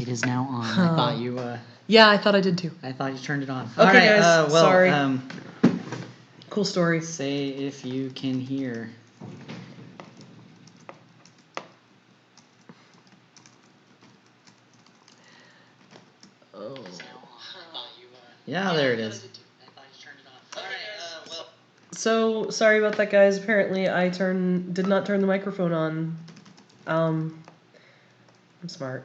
It is now on. I thought you... Yeah, I thought I did too. I thought you turned it on. Okay, all right, guys. Sorry. Cool story. Say if you can hear. Oh. Yeah, there it is. So, sorry about that, guys. Apparently, I did not turn the microphone on. I'm smart.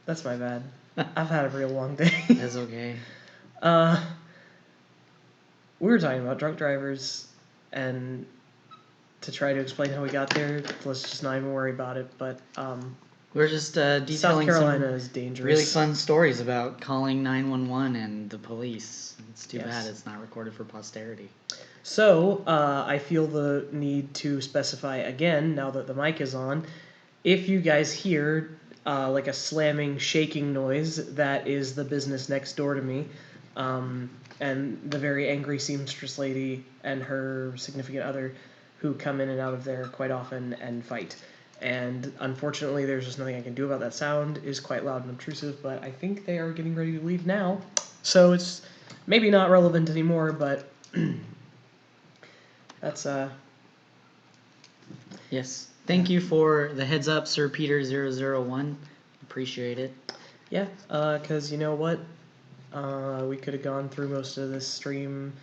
That's my bad. I've had a real long day. That's okay. We were talking about drunk drivers, and to try to explain how we got there, let's just not even worry about it. But we're just detailing South Carolina some is dangerous. really fun stories about calling 911 and the police. It's too bad it's not recorded for posterity. So I feel the need to specify again, now that the mic is on, if you guys hear like a slamming, shaking noise, that is the business next door to me. And the very angry seamstress lady and her significant other who come in and out of there quite often and fight. And unfortunately, there's just nothing I can do about that. Sound is quite loud and obtrusive, but I think they are getting ready to leave now. So it's maybe not relevant anymore, but that's... Yes. Thank you for the heads up, Sir Peter001. Appreciate it. Yeah, because you know what? We could have gone through most of this stream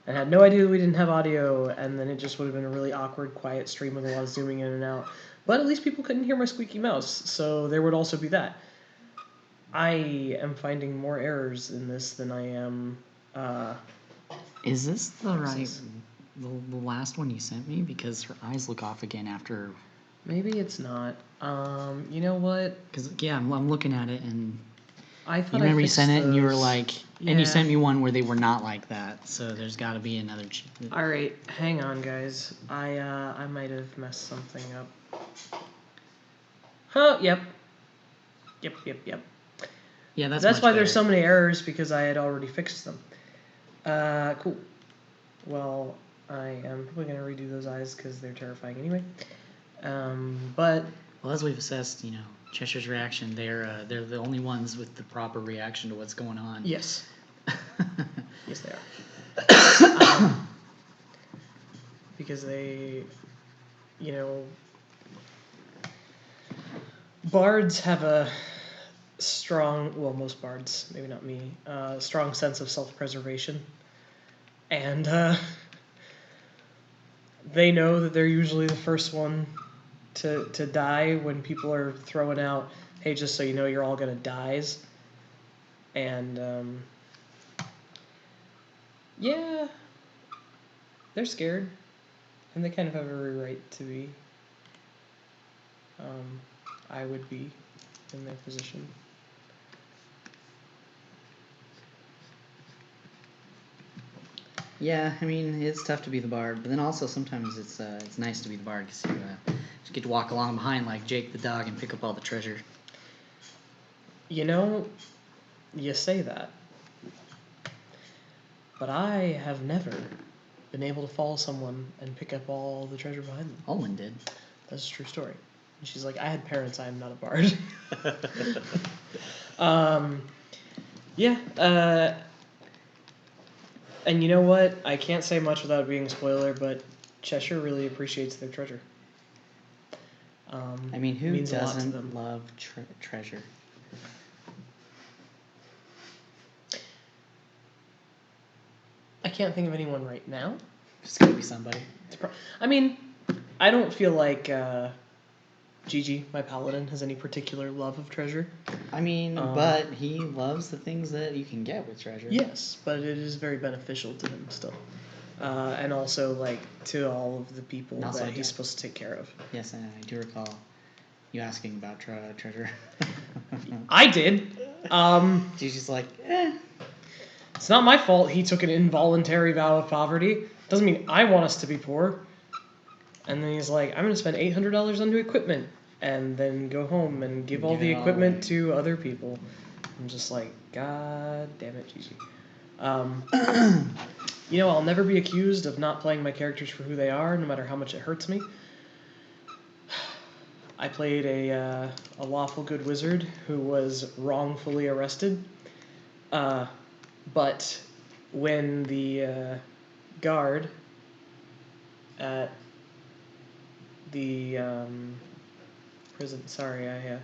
and had no idea we didn't have audio, and then it just would have been a really awkward, quiet stream with a lot of zooming in and out. But at least people couldn't hear my squeaky mouse, so there would also be that. I am finding more errors in this than I am... Is this the the last one you sent me? Because her eyes look off again after... Maybe it's not. You know what? Because, yeah, I'm looking at it, and... I thought you remember you sent it, and you were like... Yeah. And you sent me one where they were not like that, so there's got to be another... Alright, hang on, guys. I might have messed something up. Huh, yep. Yep. Yeah, that's why there's so many errors, because I had already fixed them. Cool. Well, I am probably going to redo those eyes, because they're terrifying anyway. But... Well, as we've assessed, Cheshire's reaction, they're the only ones with the proper reaction to what's going on. Yes. Yes, they are. Because they, bards have a strong, well, most bards, maybe not me, strong sense of self-preservation. And they know that they're usually the first one to die when people are throwing out, hey, just so you know, you're all going to dies. And, yeah, they're scared. And they kind of have every right to be. I would be in their position. Yeah, I mean, it's tough to be the bard, but then also sometimes it's nice to be the bard because you just get to walk along behind like Jake the dog and pick up all the treasure. You say that. But I have never been able to follow someone and pick up all the treasure behind them. Owen did. That's a true story. And she's like, I had parents, I am not a bard. Yeah, and you know what? I can't say much without being a spoiler, but Cheshire really appreciates their treasure. I mean, who doesn't love treasure? I can't think of anyone right now. It's gotta be somebody. I mean, I don't feel like Gigi, my paladin, has any particular love of treasure. I mean, but he loves the things that you can get with treasure. Yes, but it is very beneficial to him still. And also, to all of the people that he's supposed to take care of. Yes, and I do recall you asking about treasure. I did. Gigi's like, eh. It's not my fault he took an involuntary vow of poverty. Doesn't mean I want us to be poor. And then he's like, I'm going to spend $800 on new equipment. And then go home and give all the equipment to other people. I'm just like, God damn it, Gigi. I'll never be accused of not playing my characters for who they are, no matter how much it hurts me. I played a lawful good wizard who was wrongfully arrested. But when the guard at the prison, sorry, I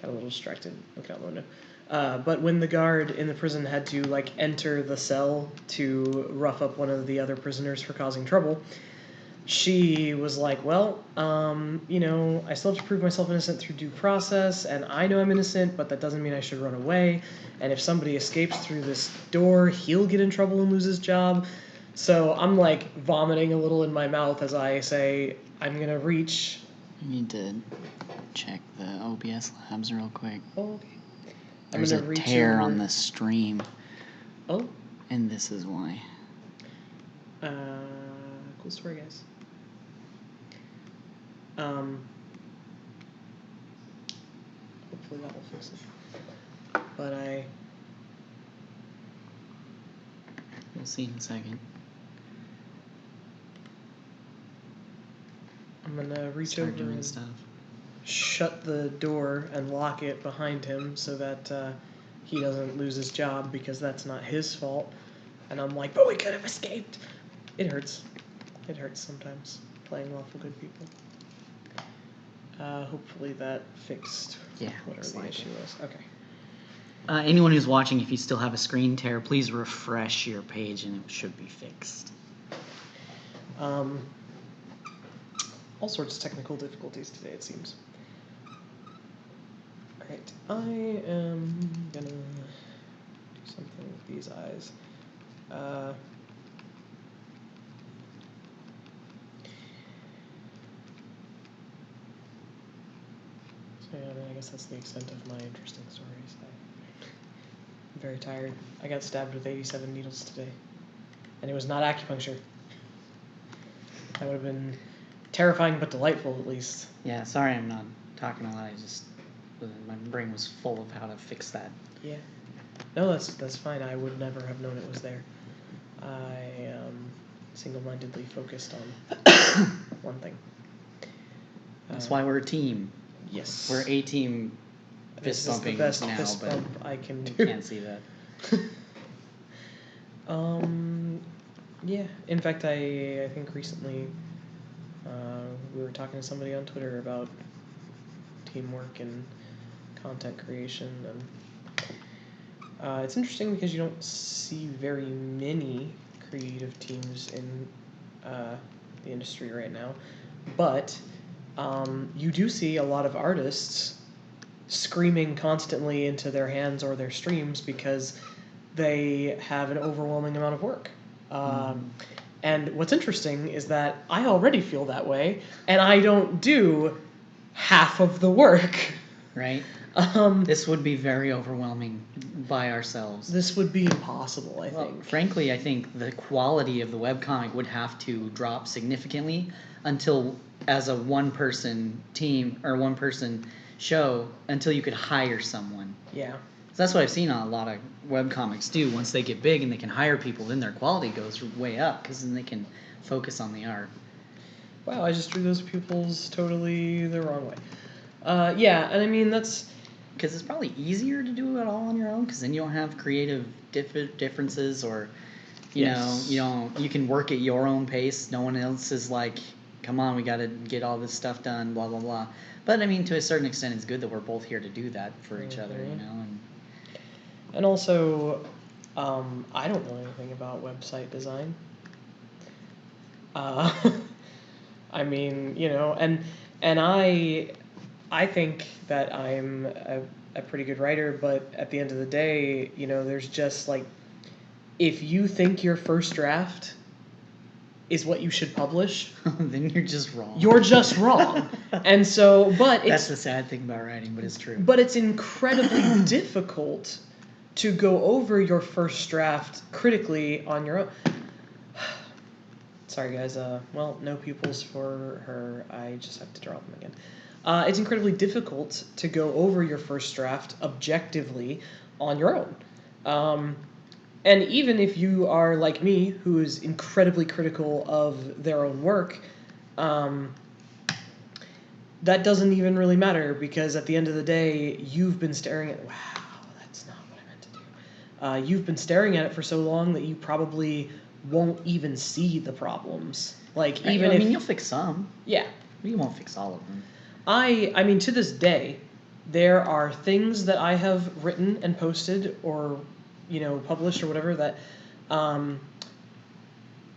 got a little distracted looking out the window. But when the guard in the prison had to like enter the cell to rough up one of the other prisoners for causing trouble, she was like, well, I still have to prove myself innocent through due process, and I know I'm innocent, but that doesn't mean I should run away. And if somebody escapes through this door, he'll get in trouble and lose his job. So I'm like vomiting a little in my mouth as I say, I'm going to reach. I need to check the OBS labs real quick. Oh, okay. There's a tear on the stream. Oh. And this is why. Cool story, guys. Hopefully that will fix it. But We'll see in a second. I'm gonna reach Start over doing and stuff. shut the door and lock it behind him so that he doesn't lose his job, because that's not his fault. And I'm like, but we could have escaped. It hurts. It hurts sometimes playing lawful good people. Hopefully that fixed whatever the issue was. Okay. Anyone who's watching, if you still have a screen tear, please refresh your page and it should be fixed. All sorts of technical difficulties today, it seems. Alright, I am gonna do something with these eyes. So yeah, I guess that's the extent of my interesting stories. I'm very tired. I got stabbed with 87 needles today. And it was not acupuncture. That would have been terrifying but delightful, at least. Yeah, sorry I'm not talking a lot. My brain was full of how to fix that. Yeah. No, that's fine. I would never have known it was there. I single-mindedly focused on one thing. That's why we're a team. Yes. We're a team fist bumping now, fist but bump I can do. you can't see that. Yeah. In fact, I think recently we were talking to somebody on Twitter about teamwork and content creation, and it's interesting because you don't see very many creative teams in the industry right now, but you do see a lot of artists screaming constantly into their hands or their streams because they have an overwhelming amount of work. And what's interesting is that I already feel that way, and I don't do half of the work. Right? This would be very overwhelming by ourselves. This would be impossible, I think. Frankly, I think the quality of the webcomic would have to drop significantly until, as a one-person team or one-person show, until you could hire someone. Yeah. So that's what I've seen a lot of webcomics do. Once they get big and they can hire people, then their quality goes way up because then they can focus on the art. Wow, I just drew those pupils totally the wrong way. Yeah, and I mean, that's... Because it's probably easier to do it all on your own, because then you don't have creative differences, or, you can work at your own pace. No one else is like, come on, we got to get all this stuff done, blah, blah, blah. But, I mean, to a certain extent, it's good that we're both here to do that for each other, And also, I don't know anything about website design. I mean, and I think that I'm a pretty good writer, but at the end of the day, there's just like, if you think your first draft is what you should publish, then you're just wrong. You're just wrong. And so, but that's the sad thing about writing, but it's true. But it's incredibly difficult to go over your first draft critically on your own. Sorry, guys. Well, no pupils for her. I just have to draw them again. It's incredibly difficult to go over your first draft objectively on your own. And even if you are like me, who is incredibly critical of their own work, that doesn't even really matter, because at the end of the day, you've been staring at. Wow, that's not what I meant to do. You've been staring at it for so long that you probably won't even see the problems. Like, even I mean, you'll fix some. Yeah. But you won't fix all of them. I mean, to this day, there are things that I have written and posted, or published or whatever, that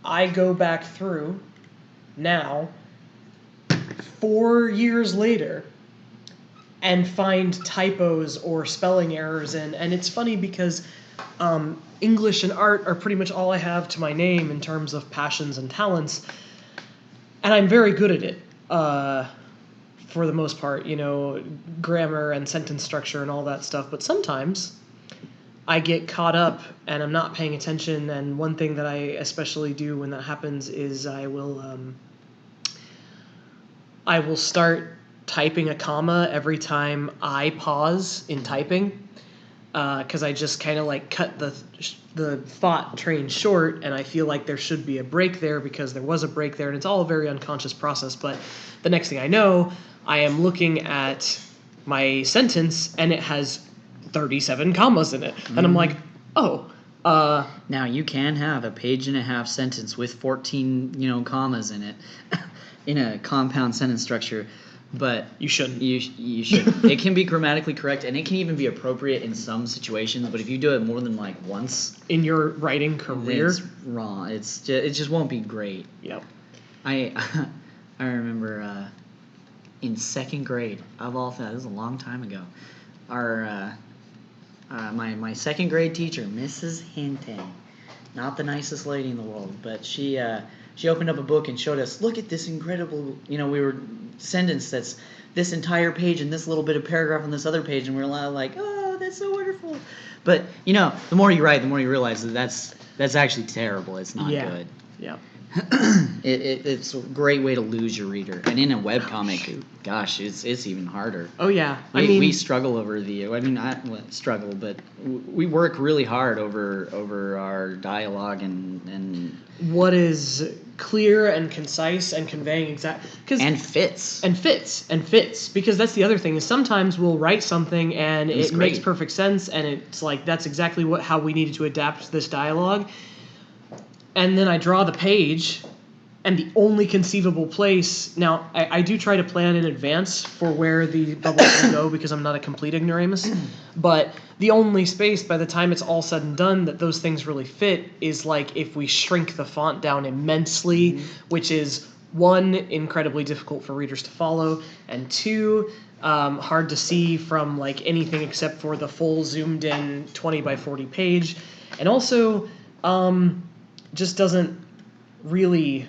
I go back through now 4 years later and find typos or spelling errors in. And it's funny because English and art are pretty much all I have to my name in terms of passions and talents, and I'm very good at it. For the most part, grammar and sentence structure and all that stuff. But sometimes I get caught up and I'm not paying attention. And one thing that I especially do when that happens is I will start typing a comma every time I pause in typing, because I just kind of like cut the thought train short, and I feel like there should be a break there because there was a break there, and it's all a very unconscious process. But the next thing I know, I am looking at my sentence and it has 37 commas in it. And I'm like, oh. Now, you can have a page-and-a-half sentence with 14, commas in it in a compound sentence structure, but you shouldn't. You shouldn't. It can be grammatically correct, and it can even be appropriate in some situations, but if you do it more than like once in your writing career, it's wrong. It just won't be great. Yep. I remember in second grade, of all things, this was a long time ago, our my second grade teacher, Mrs. Hinton, not the nicest lady in the world, but she opened up a book and showed us, look at this incredible, we were sentence that's this entire page and this little bit of paragraph on this other page, and we were like, oh, that's so wonderful. But the more you write, the more you realize that that's actually terrible. It's not good. Yeah. It's a great way to lose your reader, and in a webcomic, gosh, it's even harder. Oh yeah, we struggle over not struggle, but we work really hard over our dialogue and what is clear and concise and conveying exact and fits because that's the other thing, is sometimes we'll write something and it makes perfect sense and it's like that's exactly how we needed to adapt this dialogue. And then I draw the page, and the only conceivable place... Now, I do try to plan in advance for where the bubbles will go because I'm not a complete ignoramus. But the only space by the time it's all said and done that those things really fit is like if we shrink the font down immensely, which is, one, incredibly difficult for readers to follow, and two, hard to see from like anything except for the full zoomed in 20 by 40 page. And also... just doesn't really...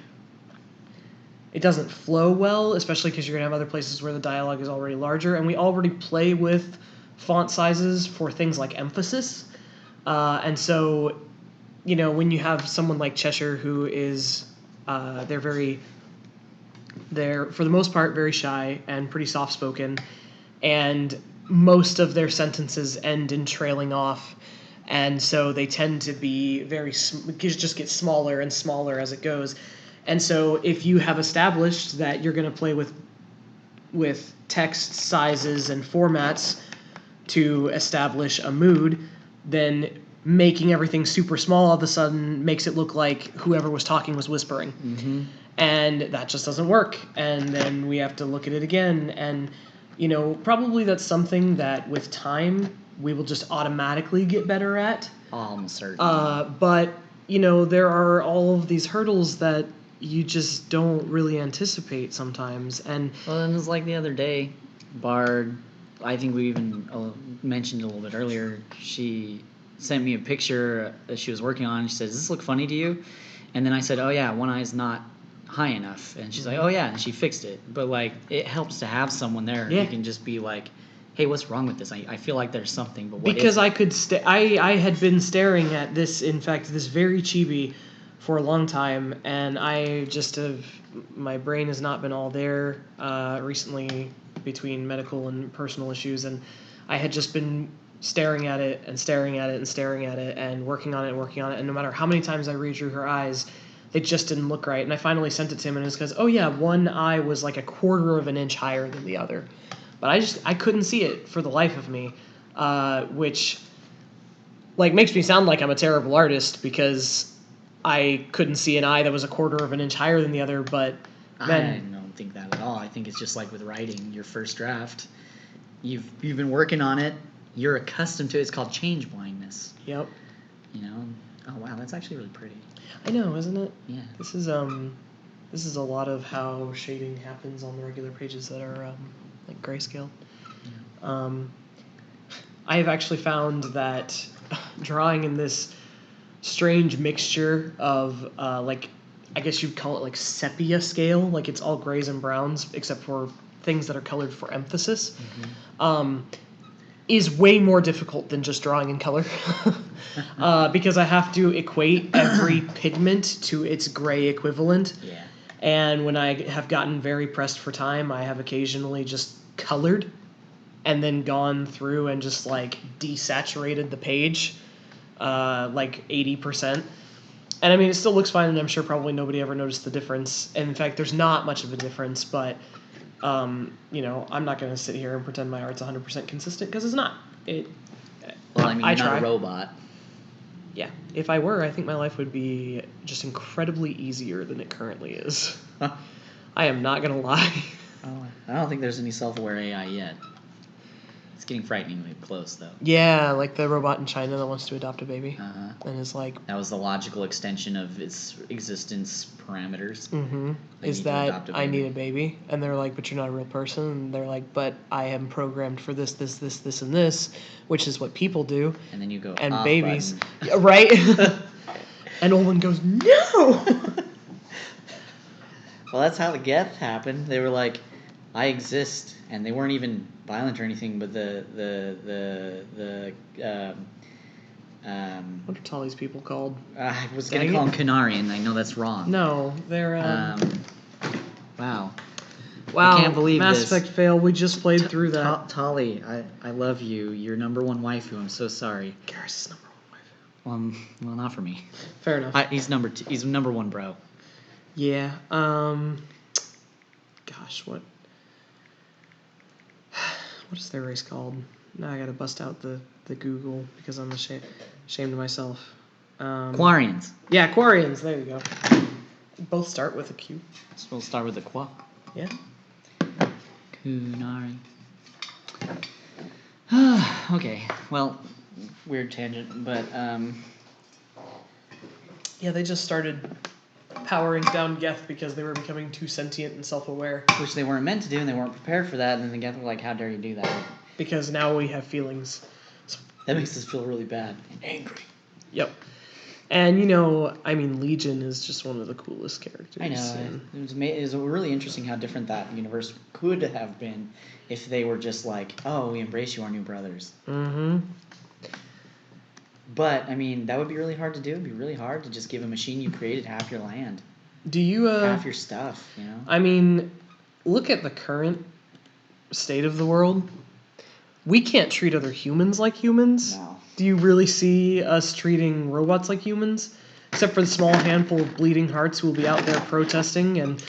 It doesn't flow well, especially because you're going to have other places where the dialogue is already larger, and we already play with font sizes for things like emphasis. And so, when you have someone like Cheshire who is... they're for the most part, very shy and pretty soft-spoken, and most of their sentences end in trailing off. And so they tend to be just get smaller and smaller as it goes. And so if you have established that you're going to play with text sizes and formats to establish a mood, then making everything super small all of a sudden makes it look like whoever was talking was whispering. Mm-hmm. And that just doesn't work. And then we have to look at it again. And, probably that's something that with time... we will just automatically get better at. I'm certain. But, there are all of these hurdles that you just don't really anticipate sometimes. And it was like the other day, Bard, I think we even mentioned it a little bit earlier, she sent me a picture that she was working on. She said, does this look funny to you? And then I said, oh yeah, one eye's not high enough. And she's like, oh yeah, and she fixed it. But like, it helps to have someone there who can just be like, hey, what's wrong with this? I feel like there's something, but what because is it? I had been staring at this, in fact, this very chibi for a long time, and I just my brain has not been all there recently between medical and personal issues, and I had just been staring at it and staring at it and staring at it and working on it, and no matter how many times I read through her eyes, It just didn't look right. And I finally sent it to him, and it was because, oh yeah, one eye was like a quarter of an inch higher than the other. But I couldn't see it for the life of me, which like makes me sound like I'm a terrible artist because I couldn't see an eye that was a quarter of an inch higher than the other. But I don't think that at all. I think it's just like with writing your first draft. You've been working on it. You're accustomed to it. It's called change blindness. Yep. You know. Oh wow, that's actually really pretty. I know, isn't it? Yeah. This is a lot of how shading happens on the regular pages that are like grayscale. Yeah. I have actually found that drawing in this strange mixture of like, I guess you'd call it like sepia scale, like it's all grays and browns except for things that are colored for emphasis, is way more difficult than just drawing in color. Because I have to equate every pigment to its gray equivalent. Yeah. And when I have gotten very pressed for time, I have occasionally just colored and then gone through and just like desaturated the page like 80%. And I mean, it still looks fine, and I'm sure probably nobody ever noticed the difference. And in fact, there's not much of a difference, but you know, I'm not going to sit here and pretend my art's 100% consistent because it's not. Well, I mean, you're not a robot. Yeah. If I were, I think my life would be just incredibly easier than it currently is. I am not going to lie. Oh, I don't think there's any self-aware AI yet. It's getting frighteningly close, though. Yeah, like the robot in China that wants to adopt a baby. And is like... That was the logical extension of its existence parameters. Mm-hmm. Is that I need a baby? And they're like, but you're not a real person. And they're like, but I am programmed for this, this, this, this, and this, which is what people do. And then you go, and babies. Yeah, right? And Olin goes, no! Well, that's how the Geth happened. They were like, I exist. And they weren't even violent or anything, but what are all these people called? I was going to call them Canarian. I know that's wrong. No, they're... Wow. Wow, I can't believe Mass this. Effect fail. We just played through that. Tali, I love you. You're number one waifu. I'm so sorry. Garrus is number one waifu. Well, not for me. Fair enough. He's number two. He's number one, bro. Yeah. Gosh, what is their race called? Now I gotta bust out the Google because I'm ashamed of myself. Quarians. Yeah, Quarians. There you go. Both start with a Q. So we'll start with a Qua. Yeah. Kunari. Okay. Well, weird tangent, but yeah, they just started powering down Geth because they were becoming too sentient and self-aware. Which they weren't meant to do, and they weren't prepared for that, and then the Geth were like, how dare you do that? Because now we have feelings. That makes us feel really bad and angry. Yep. And, you know, I mean, Legion is just one of the coolest characters. I know. It was really interesting how different that universe could have been if they were just like, oh, we embrace you, our new brothers. Mm-hmm. But, I mean, that would be really hard to do. It would be really hard to just give a machine you created half your land. Do you... half your stuff, you know? I mean, look at the current state of the world. We can't treat other humans like humans. No. Do you really see us treating robots like humans? Except for the small handful of bleeding hearts who will be out there protesting, and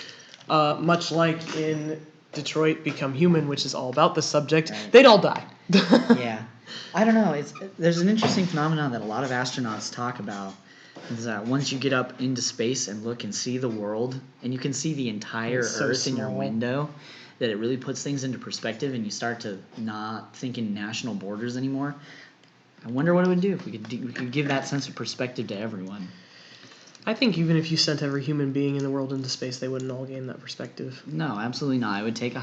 much like in Detroit Become Human, which is all about this subject, right. They'd all die. Yeah. I don't know. There's an interesting phenomenon that a lot of astronauts talk about, is that once you get up into space and look and see the world, and you can see the entire Earth in your window, that it really puts things into perspective, and you start to not think in national borders anymore. I wonder what it would do if we could give that sense of perspective to everyone. I think even if you sent every human being in the world into space, they wouldn't all gain that perspective. No, absolutely not. It would take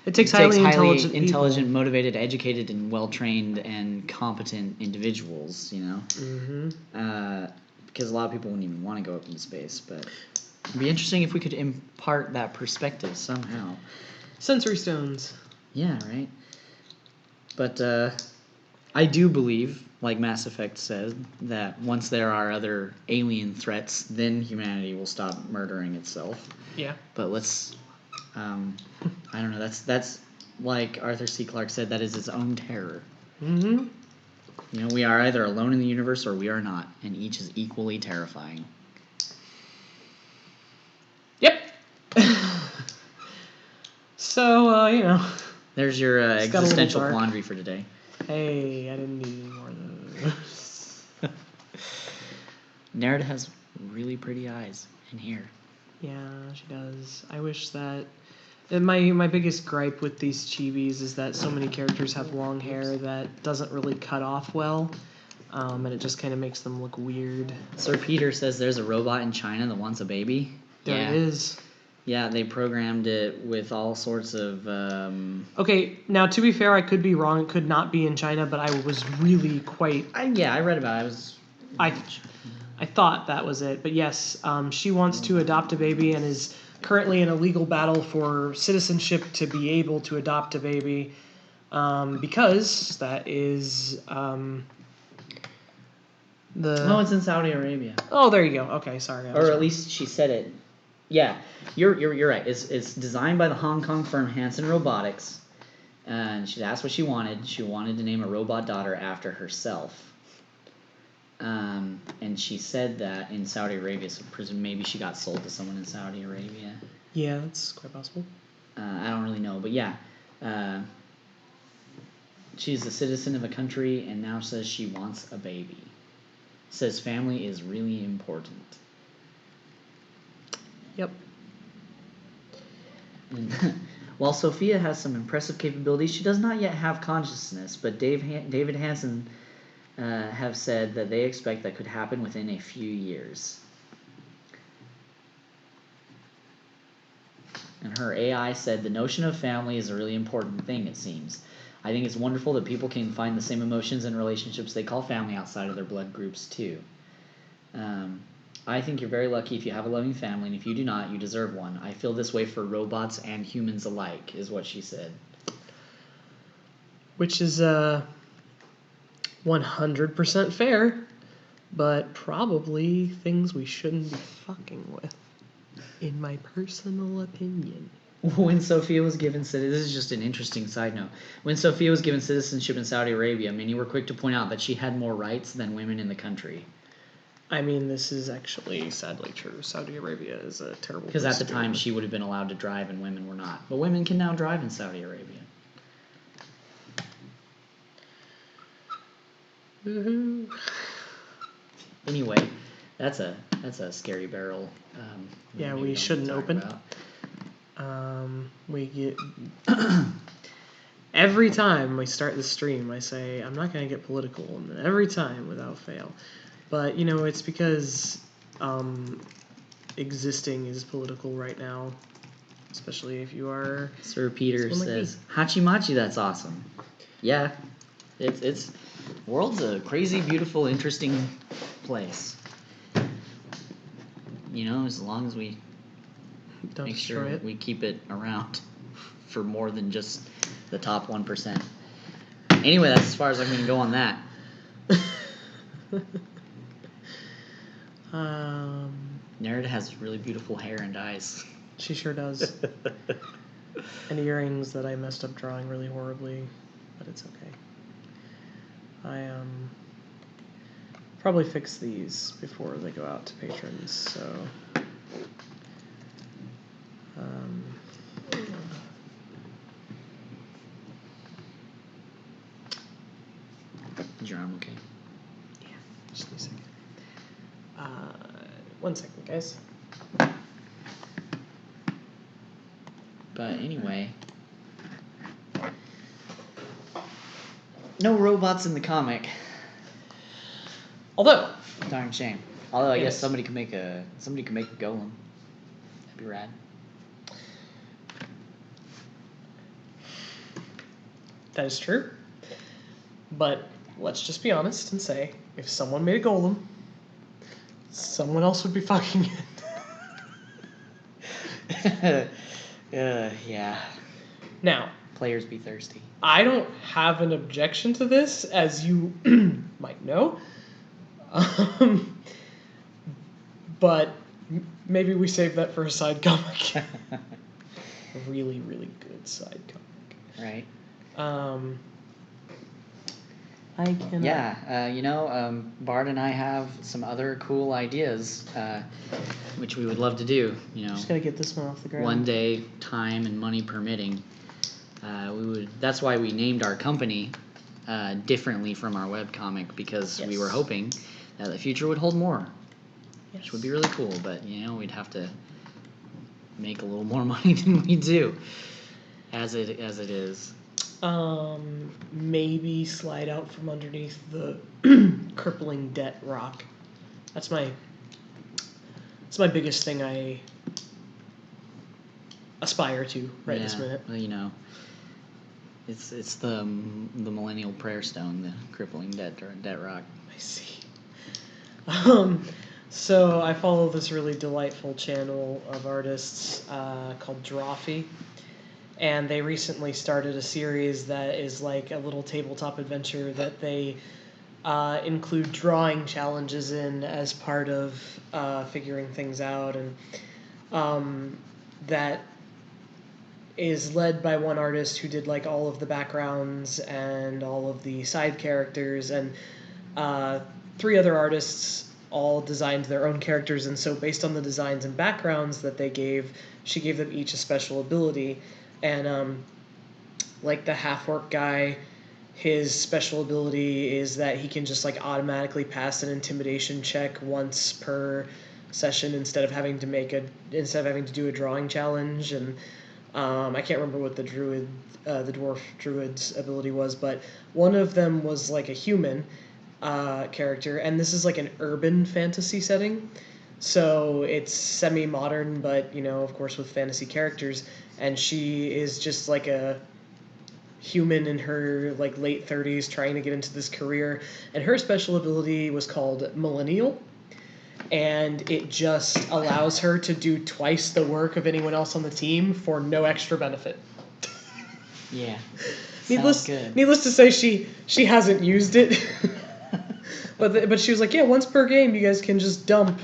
it takes highly intelligent, motivated, educated, and well-trained and competent individuals, you know? Mm-hmm. Because a lot of people wouldn't even want to go up into space, but it'd be interesting if we could impart that perspective somehow. Sensory stones. Yeah, right? But I do believe, like Mass Effect says, that once there are other alien threats, then humanity will stop murdering itself. Yeah. But let's... I don't know. That's like Arthur C. Clarke said, that is its own terror. Mm-hmm. You know, we are either alone in the universe or we are not, and each is equally terrifying. So, you know. There's your It's got a little existential dark. quandary for today. Hey, I didn't need any more of those. Nerida has really pretty eyes and hair. Yeah, she does. I wish that... And my biggest gripe with these chibis is that so many characters have long hair that doesn't really cut off well. And it just kind of makes them look weird. Sir Peter says there's a robot in China that wants a baby. There it is. Yeah, they programmed it with all sorts of... Okay, now to be fair, I could be wrong. It could not be in China, but I was really quite... I read about it. I thought that was it. But yes, she wants to adopt a baby and is currently in a legal battle for citizenship to be able to adopt a baby. Because that is... No, it's in Saudi Arabia. Oh, there you go. Okay, sorry. Or at least she said it. Yeah, you're right. It's designed by the Hong Kong firm Hanson Robotics, and she asked what she wanted. She wanted to name a robot daughter after herself. And she said that in Saudi Arabia, so maybe she got sold to someone in Saudi Arabia. Yeah, that's quite possible. I don't really know, but yeah. She's a citizen of a country and now says she wants a baby. Says family is really important. Yep. While Sophia has some impressive capabilities, she does not yet have consciousness, but David Hansen have said that they expect that could happen within a few years. And her AI said, the notion of family is a really important thing, it seems. I think it's wonderful that people can find the same emotions and relationships they call family outside of their blood groups, too. I think you're very lucky if you have a loving family, and if you do not, you deserve one. I feel this way for robots and humans alike, is what she said. Which is 100% fair, but probably things we shouldn't be fucking with, in my personal opinion. When Sophia was given this is just an interesting side note. When Sophia was given citizenship in Saudi Arabia, many were quick to point out that she had more rights than women in the country. I mean, this is actually sadly true. Saudi Arabia is a terrible place. Because at the time, she would have been allowed to drive and women were not. But women can now drive in Saudi Arabia. Woohoo. Anyway, that's a scary barrel. Yeah, we shouldn't open. We get... Every time we start the stream, I say, I'm not going to get political. And then every time, without fail. But, you know, it's because existing is political right now. Especially if you are... Sir Peter says, Hachimachi, that's awesome. Yeah. It's world's a crazy, beautiful, interesting place. You know, as long as we Don't make destroy sure it. we keep it around for more than just the top 1%. Anyway, that's as far as I'm going to go on that. Nerida has really beautiful hair and eyes. She sure does. And earrings that I messed up drawing really horribly, but it's okay. I probably fix these before they go out to patrons, so Is your arm okay? yeah, just a second. 1 second, guys. But anyway, no robots in the comic. Although, Darn shame. Although I guess Yes. somebody could make a golem. That'd be rad. that is true. But let's just be honest and say, if someone made a golem, someone else would be fucking it. Yeah. Now, Players be thirsty. I don't have an objection to this, as you might know. But maybe we save that for a side comic. A really, really good side comic. Right. I cannot. Yeah, Bart and I have some other cool ideas, which we would love to do. Just gotta get this one off the ground. One day, time and money permitting. That's why we named our company differently from our webcomic, because we were hoping that the future would hold more, which would be really cool. But we'd have to make a little more money than we do, as it is. Maybe slide out from underneath the crippling debt rock. That's my biggest thing I aspire to this minute. Well, it's the millennial prayer stone, the crippling debt rock. I see. So I follow this really delightful channel of artists called Drawfee. And they recently started a series that is like a little tabletop adventure that they include drawing challenges in as part of figuring things out. And that is led by one artist who did like all of the backgrounds and all of the side characters. And 3 other artists all designed their own characters. And so based on the designs and backgrounds that they gave, she gave them each a special ability. And like the half-orc guy, his special ability is that he can just like automatically pass an intimidation check once per session instead of having to do a drawing challenge. And I can't remember what the dwarf druid's ability was, but one of them was like a human character, and this is like an urban fantasy setting. So it's semi-modern, but of course with fantasy characters. And she is just like a human in her like late 30s trying to get into this career. And her special ability was called Millennial. And it just allows her to do twice the work of anyone else on the team for no extra benefit. Yeah. Needless to say, she hasn't used it. But she was like, yeah, once per game you guys can just dump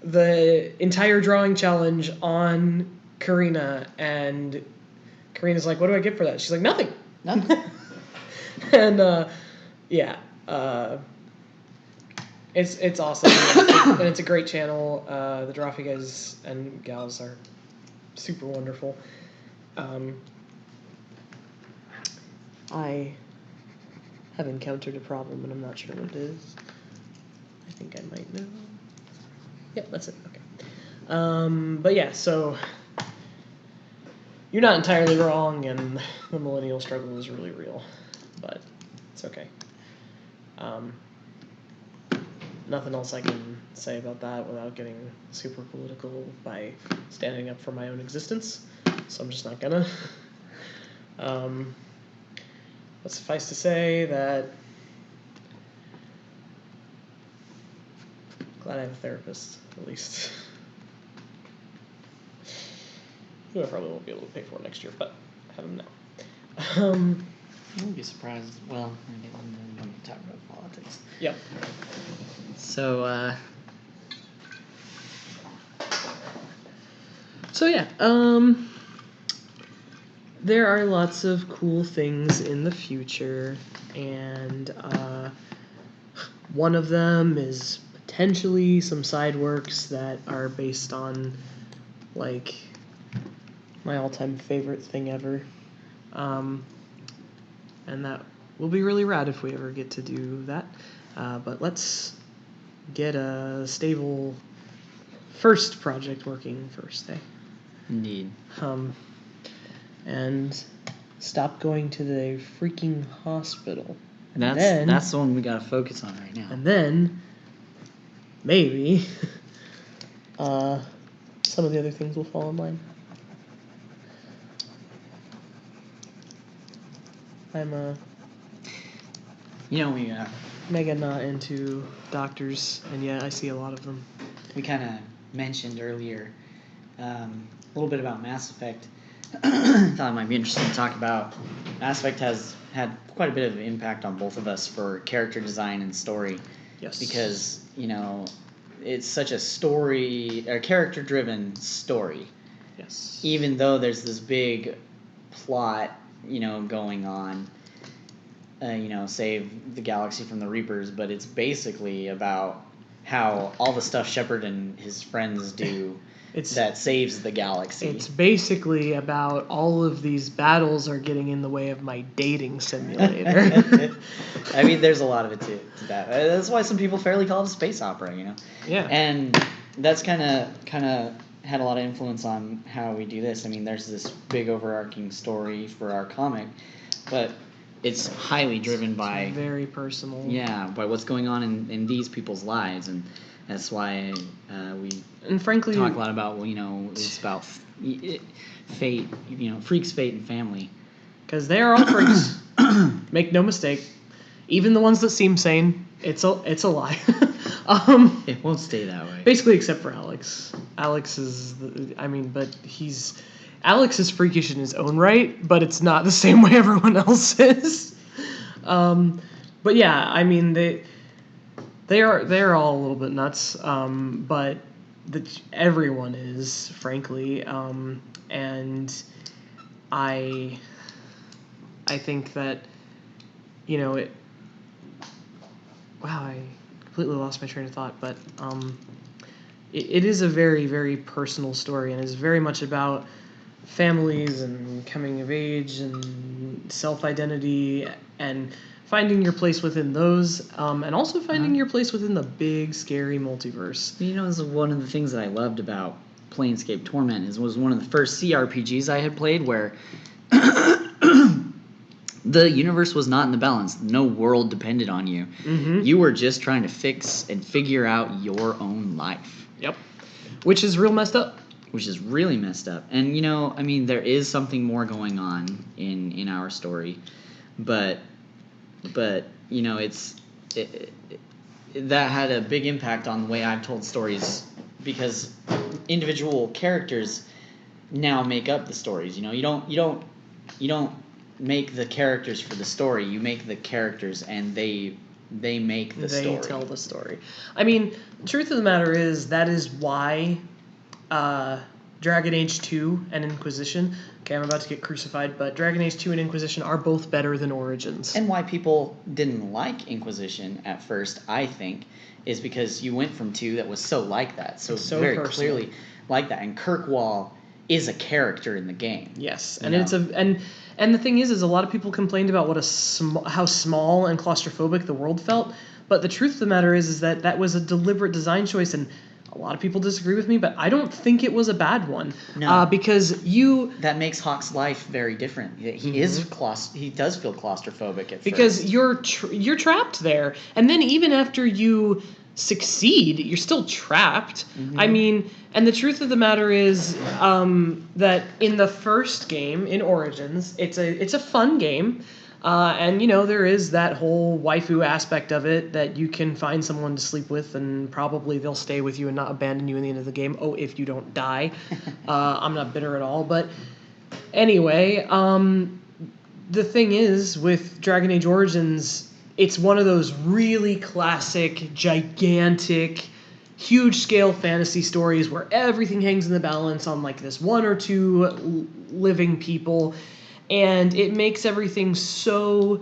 the entire drawing challenge on Karina, and Karina's like, what do I get for that? She's like, nothing. And it's awesome. And it's a great channel. The Drawfee guys and gals are super wonderful. I have encountered a problem and I'm not sure what it is. I think I might know. Yeah, that's it. Okay. But yeah, so you're not entirely wrong, and the millennial struggle is really real, but it's okay. Nothing else I can say about that without getting super political by standing up for my own existence, so I'm just not gonna. But suffice to say that glad I have a therapist, at least. Who I probably won't be able to pay for next year, but I have him now. I wouldn't be surprised. Well, maybe when we talk about politics. Yep. So, yeah, there are lots of cool things in the future, and one of them is potentially some side works that are based on, like, my all-time favorite thing ever. And that will be really rad if we ever get to do that. But let's get a stable first project working first, eh? Indeed. And stop going to the freaking hospital. That's the one we gotta focus on right now. And then maybe some of the other things will fall in line. I'm we mega not into doctors, and yet I see a lot of them. We kind of mentioned earlier a little bit about Mass Effect. Thought it might be interesting to talk about. Mass Effect has had quite a bit of impact on both of us for character design and story. Yes. Because, it's such a character-driven story. Yes. Even though there's this big plot, going on, save the galaxy from the Reapers, but it's basically about how all the stuff Shepard and his friends do that saves the galaxy. It's basically about all of these battles are getting in the way of my dating simulator. I mean, there's a lot of it to that. That's why some people fairly call it a space opera, Yeah. And that's kind of had a lot of influence on how we do this. I mean, there's this big overarching story for our comic, but it's highly driven by very personal. Yeah, by what's going on in these people's lives, and that's why we frankly talk a lot about it's about fate, freaks, fate, and family. Because they are all freaks. Make no mistake. Even the ones that seem sane, it's a lie. It won't stay that way. Basically, except for Alex. Alex is Alex is freakish in his own right, but it's not the same way everyone else is. But yeah, I mean they're all a little bit nuts, but everyone is, frankly, and I think that Wow, I completely lost my train of thought, but it is a very, very personal story, and is very much about families and coming of age and self-identity and finding your place within those, and also finding your place within the big, scary multiverse. This is one of the things that I loved about Planescape Torment. Was one of the first CRPGs I had played where the universe was not in the balance. No world depended on you. Mm-hmm. You were just trying to fix and figure out your own life. Yep. Which is real messed up. Which is really messed up. And, I mean, there is something more going on in our story. But that had a big impact on the way I've told stories, because individual characters now make up the stories. You don't make the characters for the story. You make the characters, and they make the story. They tell the story. I mean, the truth of the matter is that is why Dragon Age 2 and Inquisition. Okay, I'm about to get crucified, but Dragon Age 2 and Inquisition are both better than Origins. And why people didn't like Inquisition at first, I think, is because you went from 2 that was so like that, so very personal. Clearly like that, and Kirkwall is a character in the game. Yes, and and the thing is a lot of people complained about how small and claustrophobic the world felt, but the truth of the matter is that was a deliberate design choice, and a lot of people disagree with me, but I don't think it was a bad one. No, because that makes Hawk's life very different. He he does feel claustrophobic at because first. you're trapped there, and then even after you succeed, you're still trapped. Mm-hmm. I mean, and the truth of the matter is that in the first game, in Origins, it's a fun game. And there is that whole waifu aspect of it, that you can find someone to sleep with and probably they'll stay with you and not abandon you in the end of the game. Oh, if you don't die. I'm not bitter at all. But anyway, the thing is with Dragon Age Origins, it's one of those really classic, gigantic, huge scale fantasy stories where everything hangs in the balance on like this one or two living people. And it makes everything so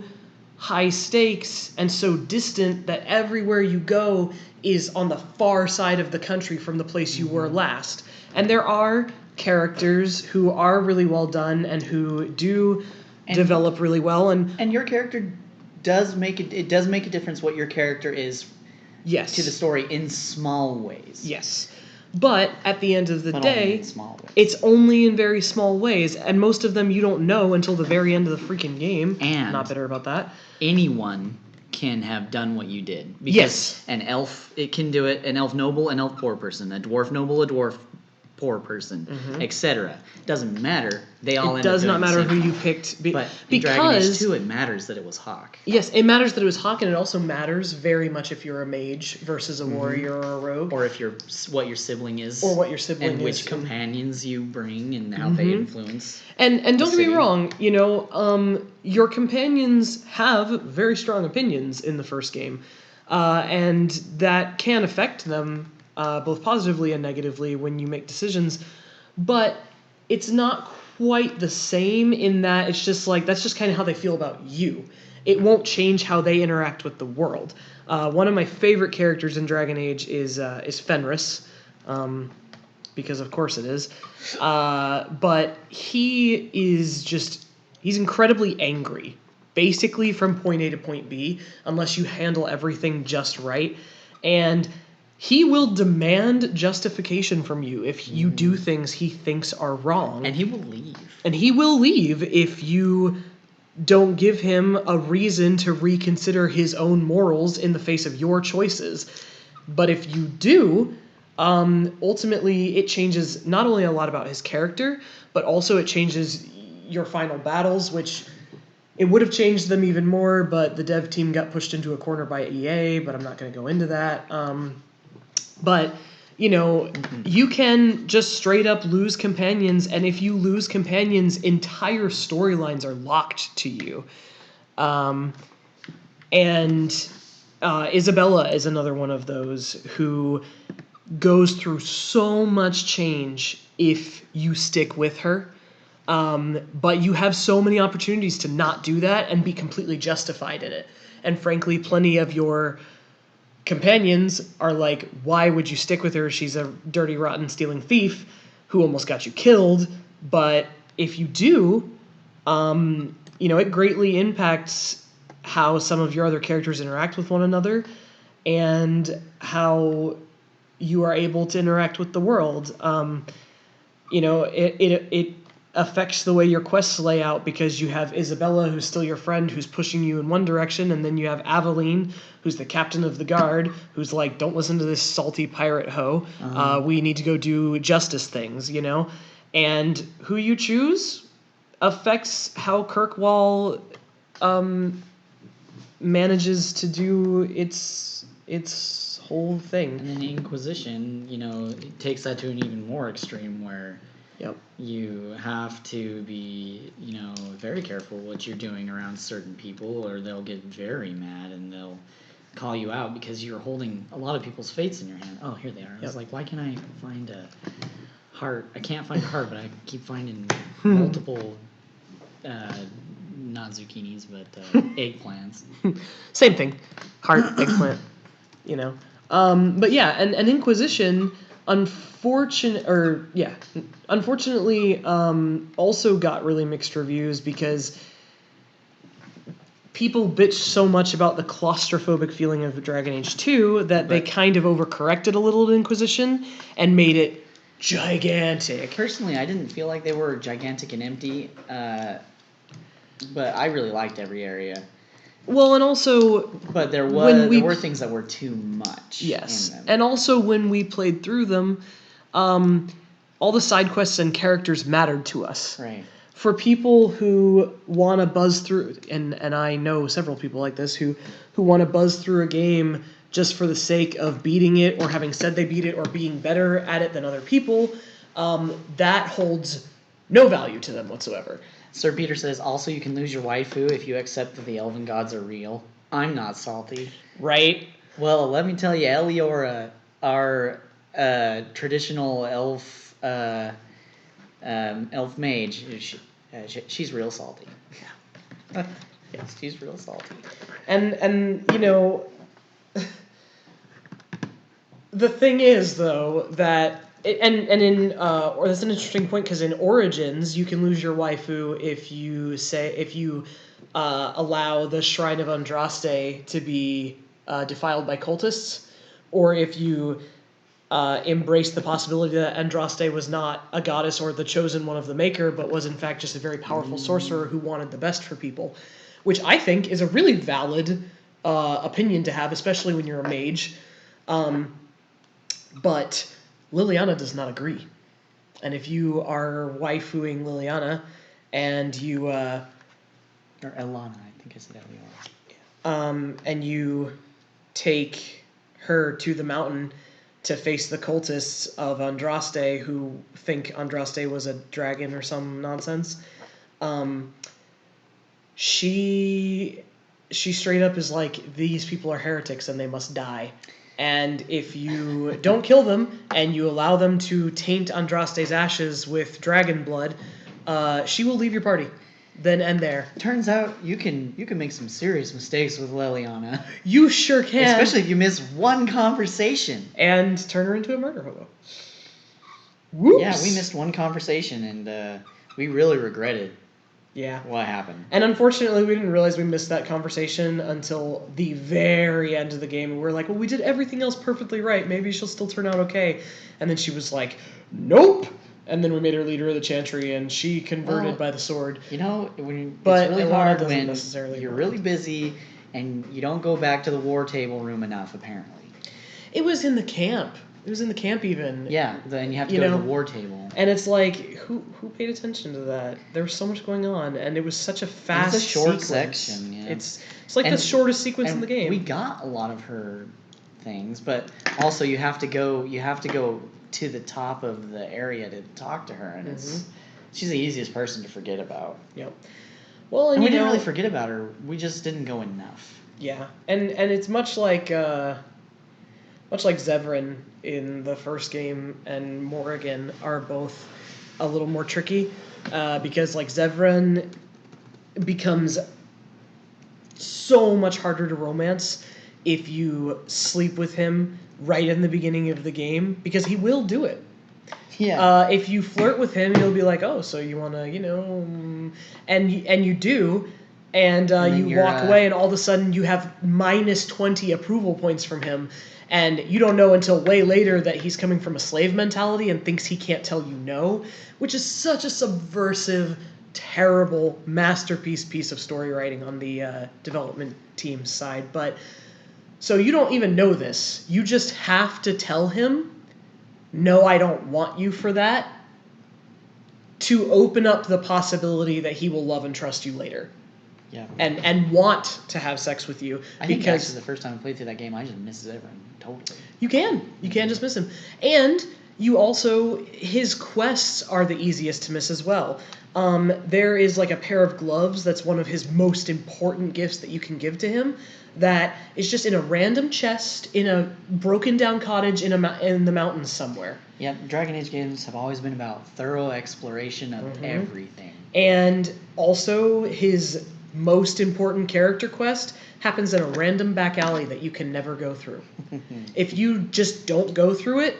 high stakes and so distant that everywhere you go is on the far side of the country from the place you were last. And there are characters who are really well done and who do develop really well. And your character does make it does make a difference what your character is to the story in small ways. Yes. But at the end of the day, it's only in very small ways, and most of them you don't know until the very end of the freaking game. And not bitter about that. Anyone can have done what you did. Because an elf, it can do it. An elf noble, an elf poor person. A dwarf noble, a dwarf poor person, etc. Doesn't matter. They all end up doing the same. It does not matter who you picked. But in Dragon Age 2, it matters that it was Hawk. Yes, it matters that it was Hawk, and it also matters very much if you're a mage versus a warrior or a rogue. Or if what your sibling is. Or what your sibling is. And which companions you bring and how they influence. And don't get me wrong, your companions have very strong opinions in the first game. And that can affect them both positively and negatively when you make decisions, but it's not quite the same in that it's just like that's just kind of how they feel about you, it won't change how they interact with the world. One of my favorite characters in Dragon Age is Fenris, because of course it is. But he's incredibly angry, basically from point A to point B, unless you handle everything just right. And he will demand justification from you if you do things he thinks are wrong. And he will leave. And he will leave if you don't give him a reason to reconsider his own morals in the face of your choices. But if you do, ultimately it changes not only a lot about his character, but also it changes your final battles, which it would have changed them even more, but the dev team got pushed into a corner by EA, but I'm not going to go into that. But, you can just straight up lose companions, and if you lose companions, entire storylines are locked to you. And Isabella is another one of those who goes through so much change if you stick with her. But you have so many opportunities to not do that and be completely justified in it. And frankly, plenty of your companions are like, why would you stick with her? She's a dirty, rotten, stealing thief who almost got you killed. But if you do, it greatly impacts how some of your other characters interact with one another and how you are able to interact with the world. It affects the way your quests lay out because you have Isabella, who's still your friend, who's pushing you in one direction, and then you have Aveline, who's the captain of the guard, who's like, don't listen to this salty pirate hoe. We need to go do justice things, And who you choose affects how Kirkwall manages to do its whole thing. And then the Inquisition, it takes that to an even more extreme where you have to be, very careful what you're doing around certain people, or they'll get very mad and they'll call you out because you're holding a lot of people's fates in your hand. Oh, here they are. I was like, why can't I find a heart? I can't find a heart, but I keep finding multiple, not zucchinis, but eggplants. Same thing. Heart, eggplant, But yeah, and Inquisition, unfortunately, also got really mixed reviews because people bitched so much about the claustrophobic feeling of Dragon Age 2 that they kind of overcorrected a little in Inquisition and made it gigantic. Personally, I didn't feel like they were gigantic and empty, but I really liked every area. Well, and also... But there were things that were too much. Yes, in them. And also when we played through them, all the side quests and characters mattered to us. Right. For people who want to buzz through, and I know several people like this, who want to buzz through a game just for the sake of beating it or having said they beat it or being better at it than other people, that holds no value to them whatsoever. Sir Peter says, also you can lose your waifu if you accept that the elven gods are real. I'm not salty. Right? Well, let me tell you, Eliora, our traditional elf mage, she's real salty. Yeah. Yes, she's real salty. And the thing is, though, that... or that's an interesting point because in Origins you can lose your waifu if you allow the Shrine of Andraste to be defiled by cultists, or if you embrace the possibility that Andraste was not a goddess or the chosen one of the Maker, but was in fact just a very powerful sorcerer who wanted the best for people, which I think is a really valid opinion to have, especially when you're a mage. But Liliana does not agree. And if you are waifuing Liliana and you... or Elana, I think I said Eliana. And you take her to the mountain to face the cultists of Andraste who think Andraste was a dragon or some nonsense, she straight up is like, these people are heretics and they must die. And if you don't kill them and you allow them to taint Andraste's ashes with dragon blood, she will leave your party. then and there. Turns out you can make some serious mistakes with Liliana. You sure can. Especially if you miss one conversation. And turn her into a murder hobo. Whoops. Yeah, we missed one conversation, and we really regretted what happened. And unfortunately, we didn't realize we missed that conversation until the very end of the game. And we're like, well, we did everything else perfectly right. Maybe she'll still turn out okay. And then she was like, nope. And then we made her leader of the Chantry, and she converted by the sword. You know, it's really hard when you're work. really busy and you don't go back to the war table room enough, apparently. It was in the camp. It was in the camp even. Yeah, then you have to go to the war table. And it's like, who paid attention to that? There was so much going on, and it was such a fast It's a short sequence. section, yeah. It's like the shortest sequence in the game. We got a lot of her things, but also you have to go to the top of the area to talk to her, and she's the easiest person to forget about. Yep. Well, and we didn't really forget about her. We just didn't go enough. Yeah, and it's much like Zevran in the first game and Morrigan are both a little more tricky because like Zevran becomes so much harder to romance if you sleep with him right in the beginning of the game, because he will do it. Yeah. If you flirt with him, he'll be like, "Oh, so you want to, and you do, and you walk away, and all of a sudden you have minus 20 approval points from him, and you don't know until way later that he's coming from a slave mentality and thinks he can't tell you no, which is such a subversive, terrible masterpiece piece of story writing on the development team's side. But so you don't even know this. You just have to tell him, no, I don't want you for that, to open up the possibility that he will love and trust you later. Yeah. And want to have sex with you. I think actually the first time I played through that game, I just missed everyone totally. You can just miss him. And you also, his quests are the easiest to miss as well. There is like a pair of gloves that's one of his most important gifts that you can give to him, that is just in a random chest in a broken down cottage in the mountains somewhere. Yeah, Dragon Age games have always been about thorough exploration of everything. And also his most important character quest happens in a random back alley that you can never go through. If you just don't go through it,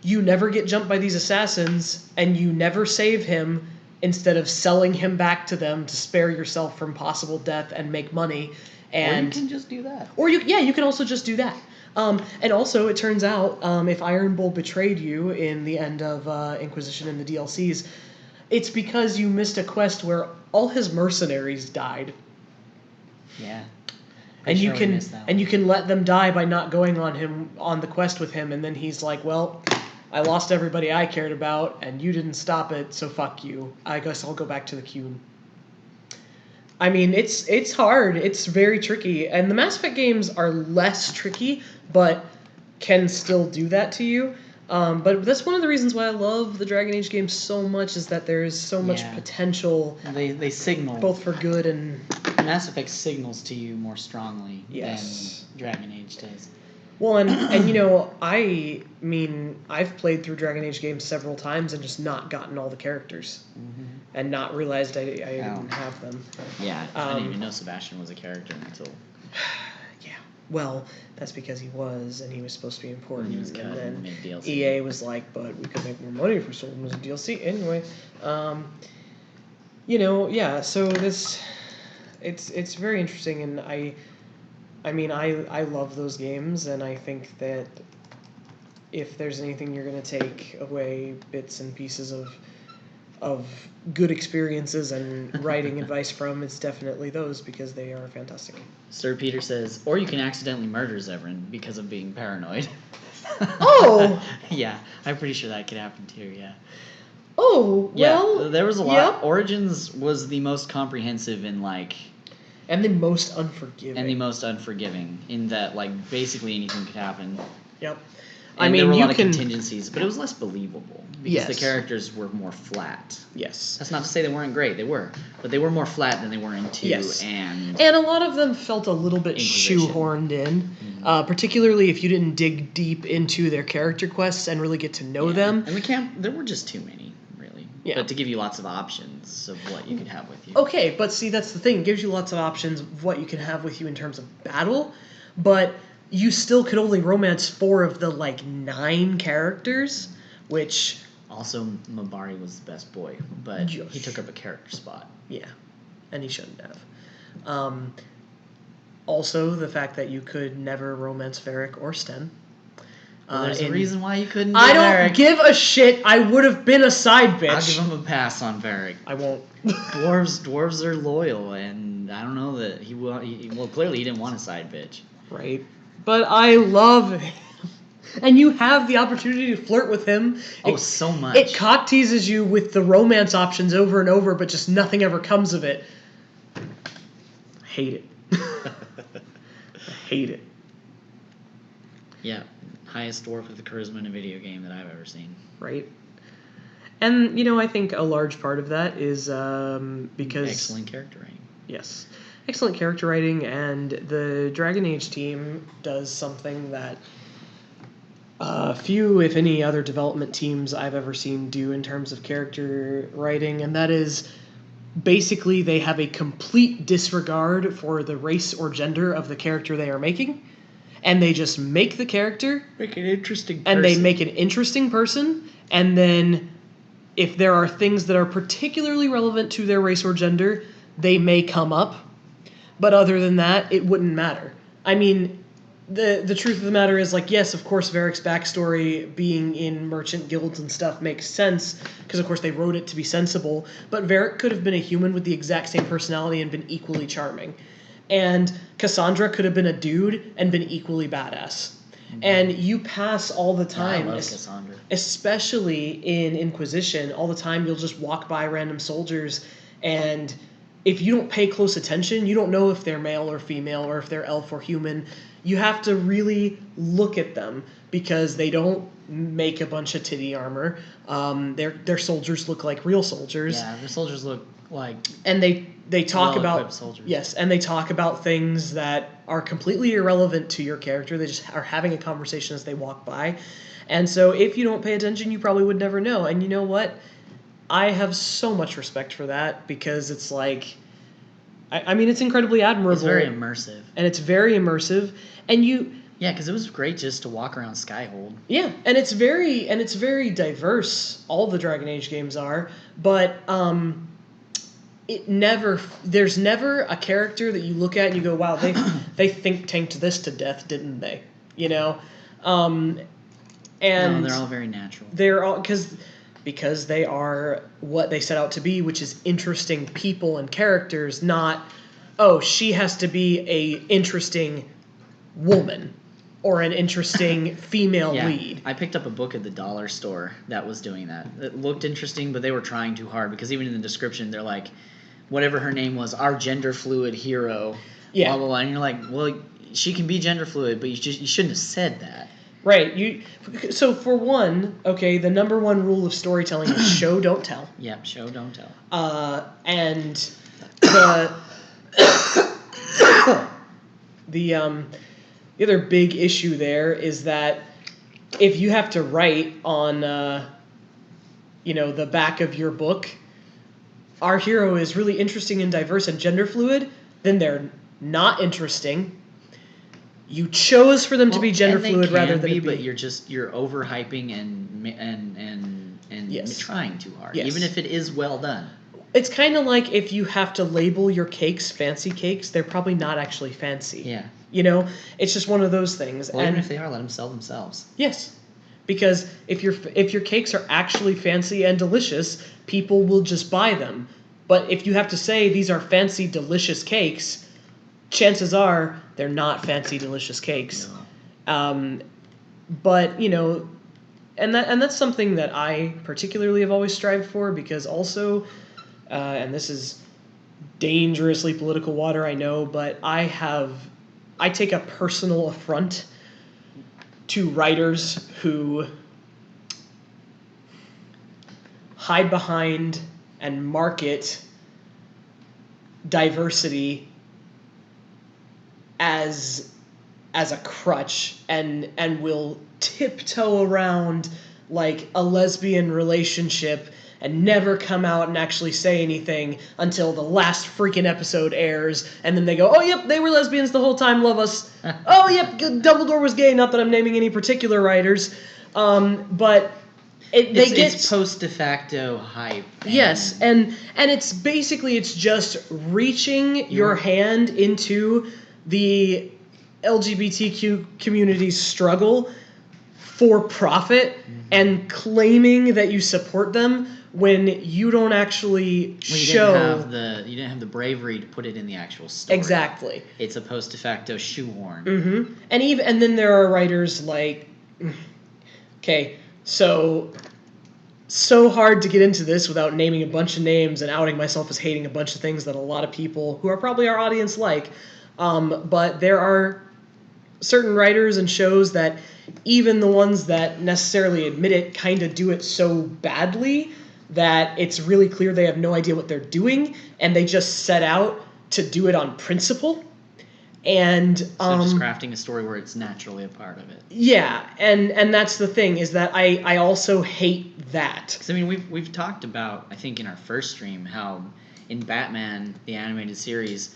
you never get jumped by these assassins, and you never save him instead of selling him back to them to spare yourself from possible death and make money. And, or you can just do that. Or you can also just do that. And also, it turns out, if Iron Bull betrayed you in the end of Inquisition and the DLCs, it's because you missed a quest where all his mercenaries died. Yeah. And you can let them die by not going on the quest with him, and then he's like, well, I lost everybody I cared about, and you didn't stop it, so fuck you. I guess I'll go back to the Qun. I mean, it's hard. It's very tricky. And the Mass Effect games are less tricky, but can still do that to you. But that's one of the reasons why I love the Dragon Age games so much, is that there's so much potential. They signal. Both for good and... Mass Effect signals to you more strongly than Dragon Age does. Well, and I mean, I've played through Dragon Age games several times and just not gotten all the characters. And not realized I didn't have them. Yeah, I didn't even know Sebastian was a character until... Yeah, well, that's because he was, and he was supposed to be important. He was cut and made DLC. EA was like, but we could make more money if we sold him as a DLC. Anyway, so this... It's very interesting, and I mean, I love those games, and I think that if there's anything you're going to take away bits and pieces of good experiences and writing advice from, it's definitely those, because they are fantastic. Sir Peter says, or you can accidentally murder Zevran because of being paranoid. Oh! Yeah, I'm pretty sure that could happen too, yeah. Oh, well... Yeah, there was a lot. Yep. Origins was the most comprehensive in, like... And the most unforgiving. In that, like, basically anything could happen. Yep. And there were a lot of contingencies, but it was less believable. Because the characters were more flat. Yes. That's not to say they weren't great. They were. But they were more flat than they were in 2. Yes. And a lot of them felt a little bit shoehorned in. Particularly if you didn't dig deep into their character quests and really get to know them. And there were just too many, really. Yeah. But to give you lots of options of what you could have with you. Okay, but see, that's the thing. It gives you lots of options of what you can have with you in terms of battle, but you still could only romance 4 of the, 9 characters, which... Also, Mabari was the best boy, but Yes. he took up a character spot. Yeah, and he shouldn't have. Also, the fact that you could never romance Varric or Sten. Well, there's a reason why you couldn't do I don't Varric. give a shit. I would have been a side bitch. I'll give him a pass on Varric. I won't. Dwarves are loyal, and I don't know that he will. Well, clearly he didn't want a side bitch. Right. But I love him. And you have the opportunity to flirt with him. So much. It cock teases you with the romance options over and over, but just nothing ever comes of it. I hate it. I hate it. Yeah, highest dwarf with the charisma in a video game that I've ever seen. Right. And, I think a large part of that is because... Excellent character writing. Yes. Excellent character writing, and the Dragon Age team does something that few, if any, other development teams I've ever seen do in terms of character writing, and that is basically they have a complete disregard for the race or gender of the character they are making, and they just make the character. Make an interesting person. And they make an interesting person, and then if there are things that are particularly relevant to their race or gender, they may come up. But other than that, it wouldn't matter. I mean, the truth of the matter is, yes, of course, Varric's backstory being in merchant guilds and stuff makes sense, because, of course, they wrote it to be sensible, but Varric could have been a human with the exact same personality and been equally charming. And Cassandra could have been a dude and been equally badass. Mm-hmm. And you pass all the time, I love Cassandra. Especially in Inquisition, all the time you'll just walk by random soldiers, and if you don't pay close attention, you don't know if they're male or female or if they're elf or human. You have to really look at them because they don't make a bunch of titty armor. Their soldiers look like real soldiers. Yeah, their soldiers look like... And they talk about... soldiers. Yes, and they talk about things that are completely irrelevant to your character. They just are having a conversation as they walk by. And so if you don't pay attention, you probably would never know. And you know what? I have so much respect for that because it's it's incredibly admirable. It's very immersive. And it's very immersive. And yeah, because it was great just to walk around Skyhold. Yeah, and it's very diverse. All the Dragon Age games are, but there's never a character that you look at and you go, wow, they think tanked this to death, didn't they? And no, they're all very natural. They're all because they are what they set out to be, which is interesting people and characters, not, oh, she has to be a interesting woman or an interesting female lead. I picked up a book at the dollar store that was doing that. It looked interesting, but they were trying too hard because even in the description, they're like, whatever her name was, our gender fluid hero, blah, blah, blah. And you're like, well, she can be gender fluid, but you shouldn't have said that. Right. So for one, okay, the number one rule of storytelling is show, don't tell. Yep, show, don't tell. And the other big issue there is that if you have to write on the back of your book, our hero is really interesting and diverse and gender fluid, then they're not interesting. You chose for them to be gender fluid rather than but you're overhyping and yes. trying too hard, yes. even if it is well done. It's kind of like if you have to label your cakes fancy cakes, they're probably not actually fancy. Yeah. It's just one of those things. Well, even if they are, let them sell themselves. Yes. Because if your cakes are actually fancy and delicious, people will just buy them. But if you have to say these are fancy, delicious cakes, chances are they're not fancy, delicious cakes. No. But, and that's something that I particularly have always strived for because also, and this is dangerously political water, I know, but I take a personal affront to writers who hide behind and market diversity as a crutch and will tiptoe around like a lesbian relationship and never come out and actually say anything until the last freaking episode airs, and then they go, oh, yep, they were lesbians the whole time, love us. Oh, yep, Dumbledore was gay, not that I'm naming any particular writers, but... It's post de facto hype. Yes, and it's basically, it's just reaching your hand into the LGBTQ community's struggle for profit and claiming that you support them when you don't actually show. You didn't have the bravery to put it in the actual story. Exactly. It's a post de facto shoehorn. Mm-hmm. And then there are writers like, okay, so hard to get into this without naming a bunch of names and outing myself as hating a bunch of things that a lot of people who are probably our audience like. But there are certain writers and shows that even the ones that necessarily admit it kind of do it so badly that it's really clear they have no idea what they're doing, and they just set out to do it on principle. And so just crafting a story where it's naturally a part of it. Yeah, and that's the thing, is that I also hate that. Because, I mean, we've talked about, I think in our first stream, how in Batman, the animated series,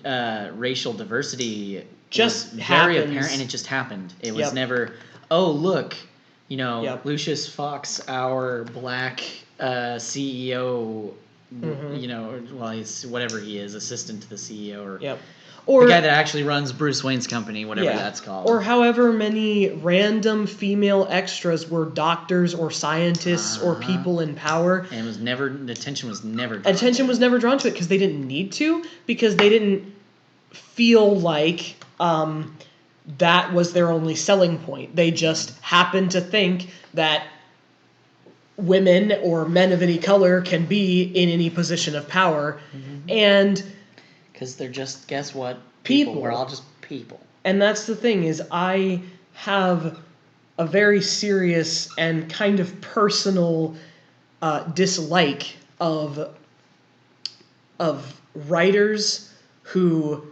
racial diversity just was happens. Very apparent, and it just happened. It was never, oh, look, Lucius Fox, our black CEO, he's whatever he is, assistant to the CEO, or or the guy that actually runs Bruce Wayne's company, whatever that's called. Or however many random female extras were doctors or scientists or people in power. And attention was never drawn to it because they didn't need to, because they didn't feel like that was their only selling point. They just happened to think that women or men of any color can be in any position of power. Mm-hmm. And... because they're just, guess what? People. We're all just people. And that's the thing, is I have a very serious and kind of personal dislike of writers who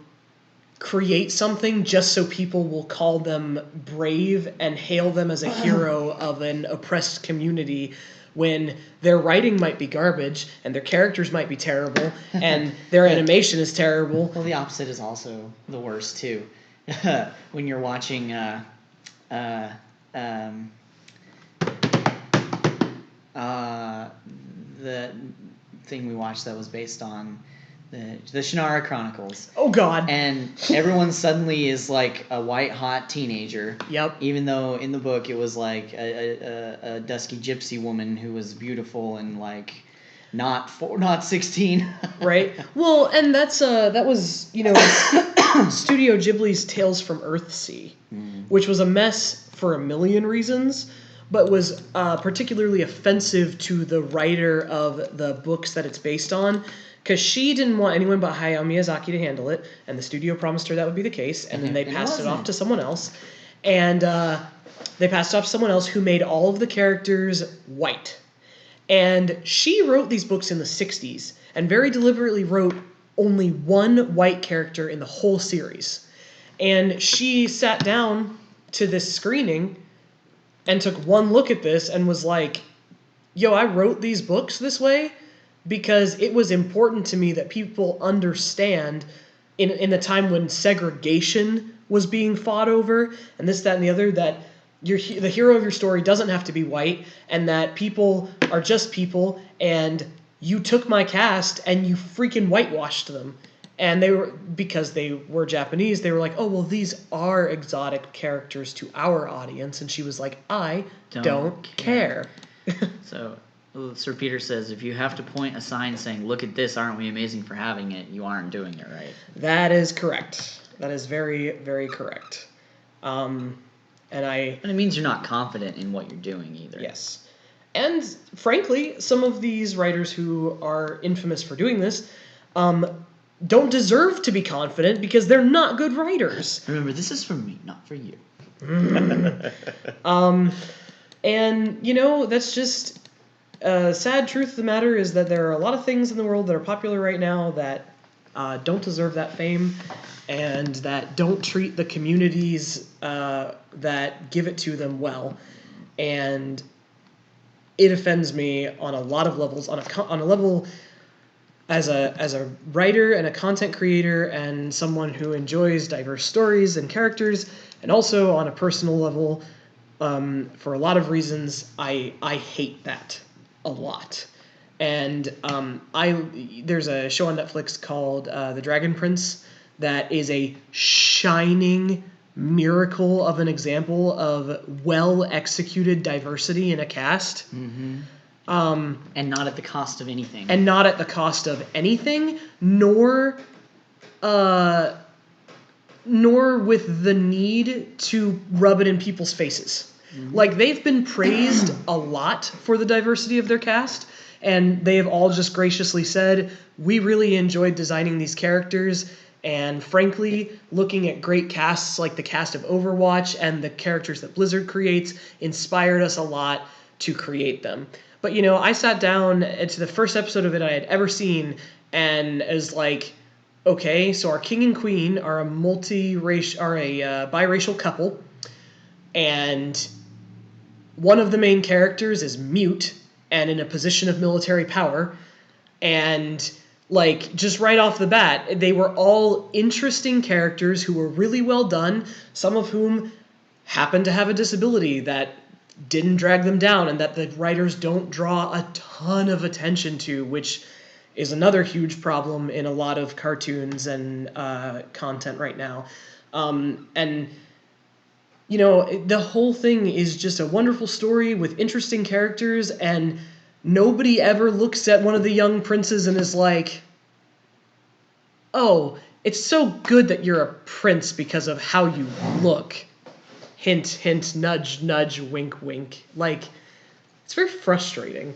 create something just so people will call them brave and hail them as a hero of an oppressed community, when their writing might be garbage and their characters might be terrible and their animation is terrible. Well, the opposite is also the worst too. When you're watching the thing we watched that was based on the Shannara Chronicles. Oh, God. And everyone suddenly is like a white-hot teenager. Yep. Even though in the book it was like a dusky gypsy woman who was beautiful and like not 16. Right. Well, and that was, Studio Ghibli's Tales from Earthsea, which was a mess for a million reasons, but was particularly offensive to the writer of the books that it's based on. Because she didn't want anyone but Hayao Miyazaki to handle it, and the studio promised her that would be the case, and then they passed it off to someone else. And they passed it off to someone else who made all of the characters white. And she wrote these books in the 60s, and very deliberately wrote only one white character in the whole series. And she sat down to this screening and took one look at this and was like, yo, I wrote these books this way because it was important to me that people understand in the time when segregation was being fought over and this, that, and the other, that the hero of your story doesn't have to be white, and that people are just people, and you took my cast and you freaking whitewashed them. And because they were Japanese, they were like, oh, well, these are exotic characters to our audience. And she was like, I don't care. So... Sir Peter says, if you have to point a sign saying, look at this, aren't we amazing for having it, you aren't doing it right. That is correct. That is very, very correct. And it means you're not confident in what you're doing either. Yes. And frankly, some of these writers who are infamous for doing this don't deserve to be confident because they're not good writers. Remember, this is from me, not for you. And, that's just... sad truth of the matter is that there are a lot of things in the world that are popular right now that don't deserve that fame and that don't treat the communities that give it to them well. And it offends me on a lot of levels. On a level, as a writer and a content creator and someone who enjoys diverse stories and characters, and also on a personal level, for a lot of reasons, I hate that a lot. And there's a show on Netflix called The Dragon Prince that is a shining miracle of an example of well-executed diversity in a cast. Mm-hmm. And not at the cost of anything. And not at the cost of anything, nor with the need to rub it in people's faces. Mm-hmm. Like, they've been praised a lot for the diversity of their cast, and they have all just graciously said, we really enjoyed designing these characters, and frankly, looking at great casts like the cast of Overwatch and the characters that Blizzard creates inspired us a lot to create them. But, I sat down to the first episode of it I had ever seen, and was like, okay, so our king and queen are a biracial couple, and one of the main characters is mute and in a position of military power, and just right off the bat, they were all interesting characters who were really well done, some of whom happened to have a disability that didn't drag them down and that the writers don't draw a ton of attention to, which is another huge problem in a lot of cartoons and content right now. And the whole thing is just a wonderful story with interesting characters, and nobody ever looks at one of the young princes and is like, oh, it's so good that you're a prince because of how you look. Hint, hint, nudge, nudge, wink, wink. It's very frustrating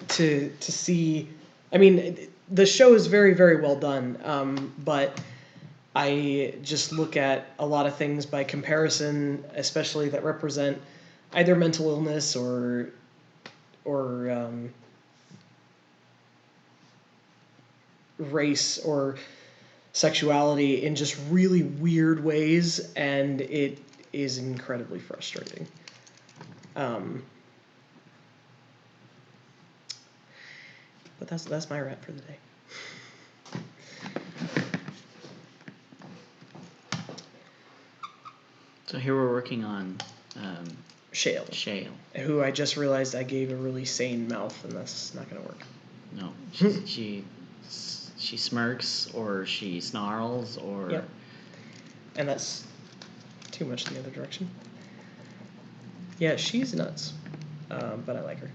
to see. I mean, the show is very, very well done, but I just look at a lot of things by comparison, especially that represent either mental illness or race or sexuality in just really weird ways, and it is incredibly frustrating. But that's my rant for the day. So here we're working on Shale, who I just realized I gave a really sane mouth, and that's not going to work. No, she smirks, or she snarls, or... Yep. And that's too much in the other direction. Yeah, she's nuts, but I like her.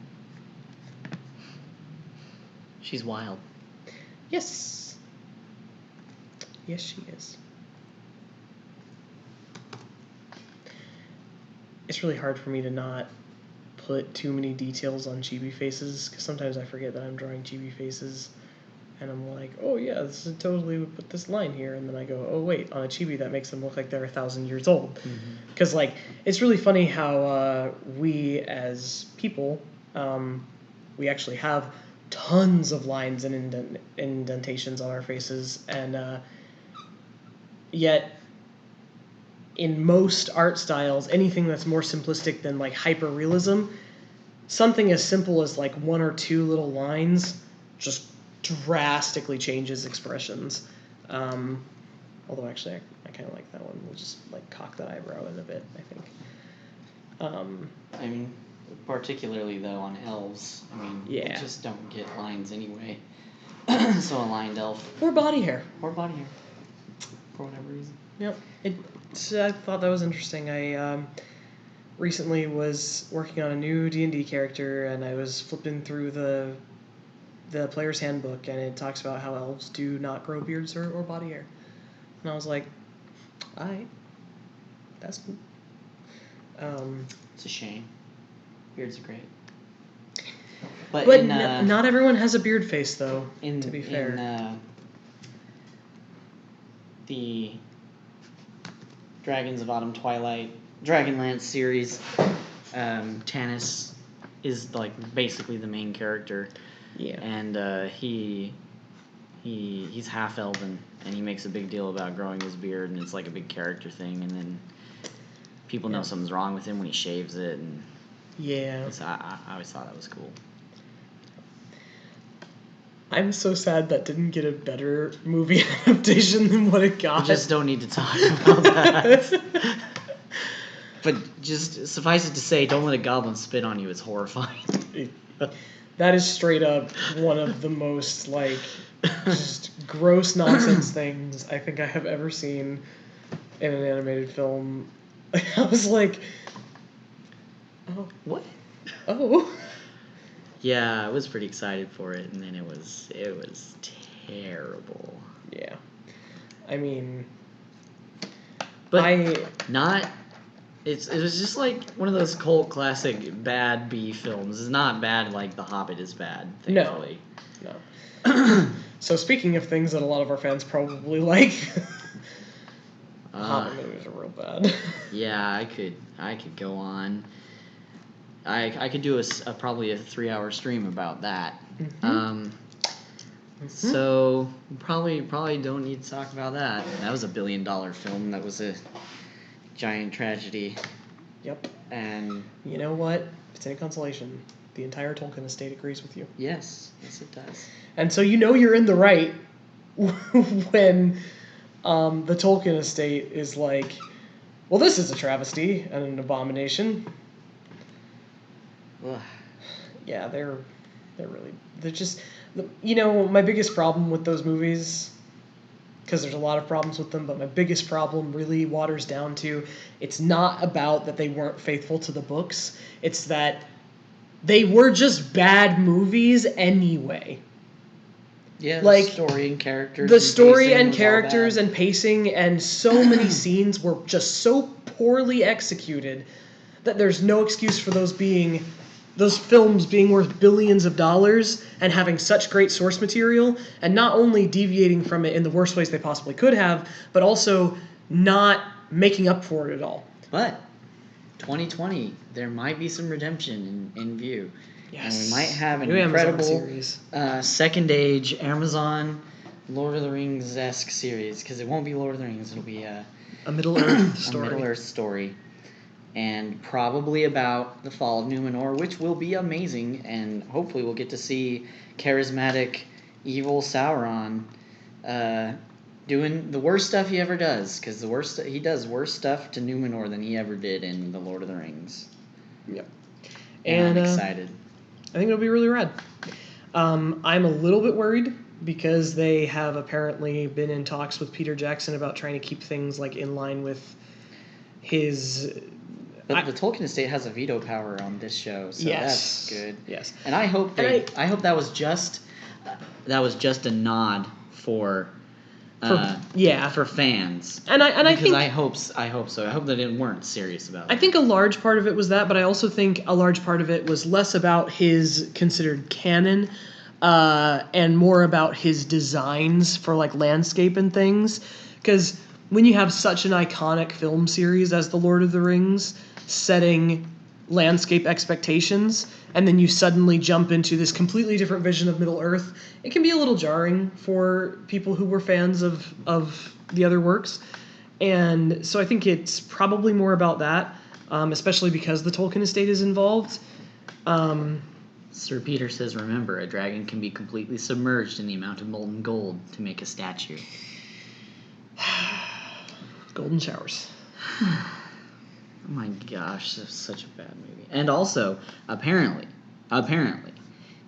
She's wild. Yes. Yes, she is. It's really hard for me to not put too many details on chibi faces, because sometimes I forget that I'm drawing chibi faces, and I'm like, oh yeah, this is totally would put this line here, and then I go, oh wait, on a chibi that makes them look like they're 1,000 years old. Because it's really funny how we as people, we actually have tons of lines and indentations on our faces, and yet in most art styles, anything that's more simplistic than hyper-realism, something as simple as one or two little lines just drastically changes expressions. Although actually I kind of like that one. We'll just cock that eyebrow in a bit, I think. I mean, particularly though on elves, they just don't get lines anyway. So a lined elf. Or body hair. For whatever reason. Yep. I thought that was interesting. I recently was working on a new D&D character, and I was flipping through the player's handbook, and it talks about how elves do not grow beards or body hair. And I was like, alright, that's cool. It's a shame. Beards are great. But not everyone has a beard face, though, to be fair. In the Dragons of Autumn Twilight Dragonlance series, Tanis is basically the main character. Yeah. And he's half elven, and he makes a big deal about growing his beard, and it's a big character thing, and then people know something's wrong with him when he shaves it, and Yeah. I always thought that was cool. I'm so sad that didn't get a better movie adaptation than what it got. We just don't need to talk about that. But just suffice it to say, don't let a goblin spit on you. It's horrifying. That is straight up one of the most, like, just gross nonsense things I think I have ever seen in an animated film. I was like, oh. What? Oh. Yeah, I was pretty excited for it, and then it was terrible. Yeah. I mean, but it was just like one of those cult classic bad B films. It's not bad like The Hobbit is bad, thankfully. No. So speaking of things that a lot of our fans probably like, Hobbit movies are real bad. Yeah, I could go on. I could do probably a 3-hour stream about that. Mm-hmm. So probably don't need to talk about that. That was $1 billion film. That was a giant tragedy. Yep. And you know what? If it's any consolation, the entire Tolkien estate agrees with you. Yes, it does. And so you know you're in the right when the Tolkien estate is like, well, this is a travesty and an abomination. Ugh. Yeah, they're just, my biggest problem with those movies, because there's a lot of problems with them, but my biggest problem really waters down to, it's not about that they weren't faithful to the books, it's that they were just bad movies anyway. Yeah, like story and characters. The story and characters and pacing and so many scenes were just so poorly executed that there's no excuse for those films being worth billions of dollars and having such great source material and not only deviating from it in the worst ways they possibly could have, but also not making up for it at all. But 2020, there might be some redemption in view. Yes. And we might have an New incredible second age Amazon Lord of the Rings-esque series, because it won't be Lord of the Rings, it'll be a Middle-earth story. A Middle-earth story. And probably about the fall of Numenor, which will be amazing, and hopefully we'll get to see charismatic, evil Sauron doing the worst stuff he ever does, because he does worse stuff to Numenor than he ever did in The Lord of the Rings. Yep. And I'm excited. I think it'll be really rad. I'm a little bit worried because they have apparently been in talks with Peter Jackson about trying to keep things like in line with his... But the Tolkien estate has a veto power on this show, so that's good. Yes. And I hope I hope that was just a nod for fans. And I think I hope so. I hope that they weren't serious about it. I think a large part of it was that, but I also think a large part of it was less about his considered canon and more about his designs for like landscape and things. Because when you have such an iconic film series as The Lord of the Rings, setting landscape expectations, and then you suddenly jump into this completely different vision of Middle-earth, it can be a little jarring for people who were fans of the other works. And so I think it's probably more about that, especially because the Tolkien estate is involved. Sir Peter says, remember, a dragon can be completely submerged in the amount of molten gold to make a statue. Golden showers. Oh my gosh, that's such a bad movie. And also, apparently,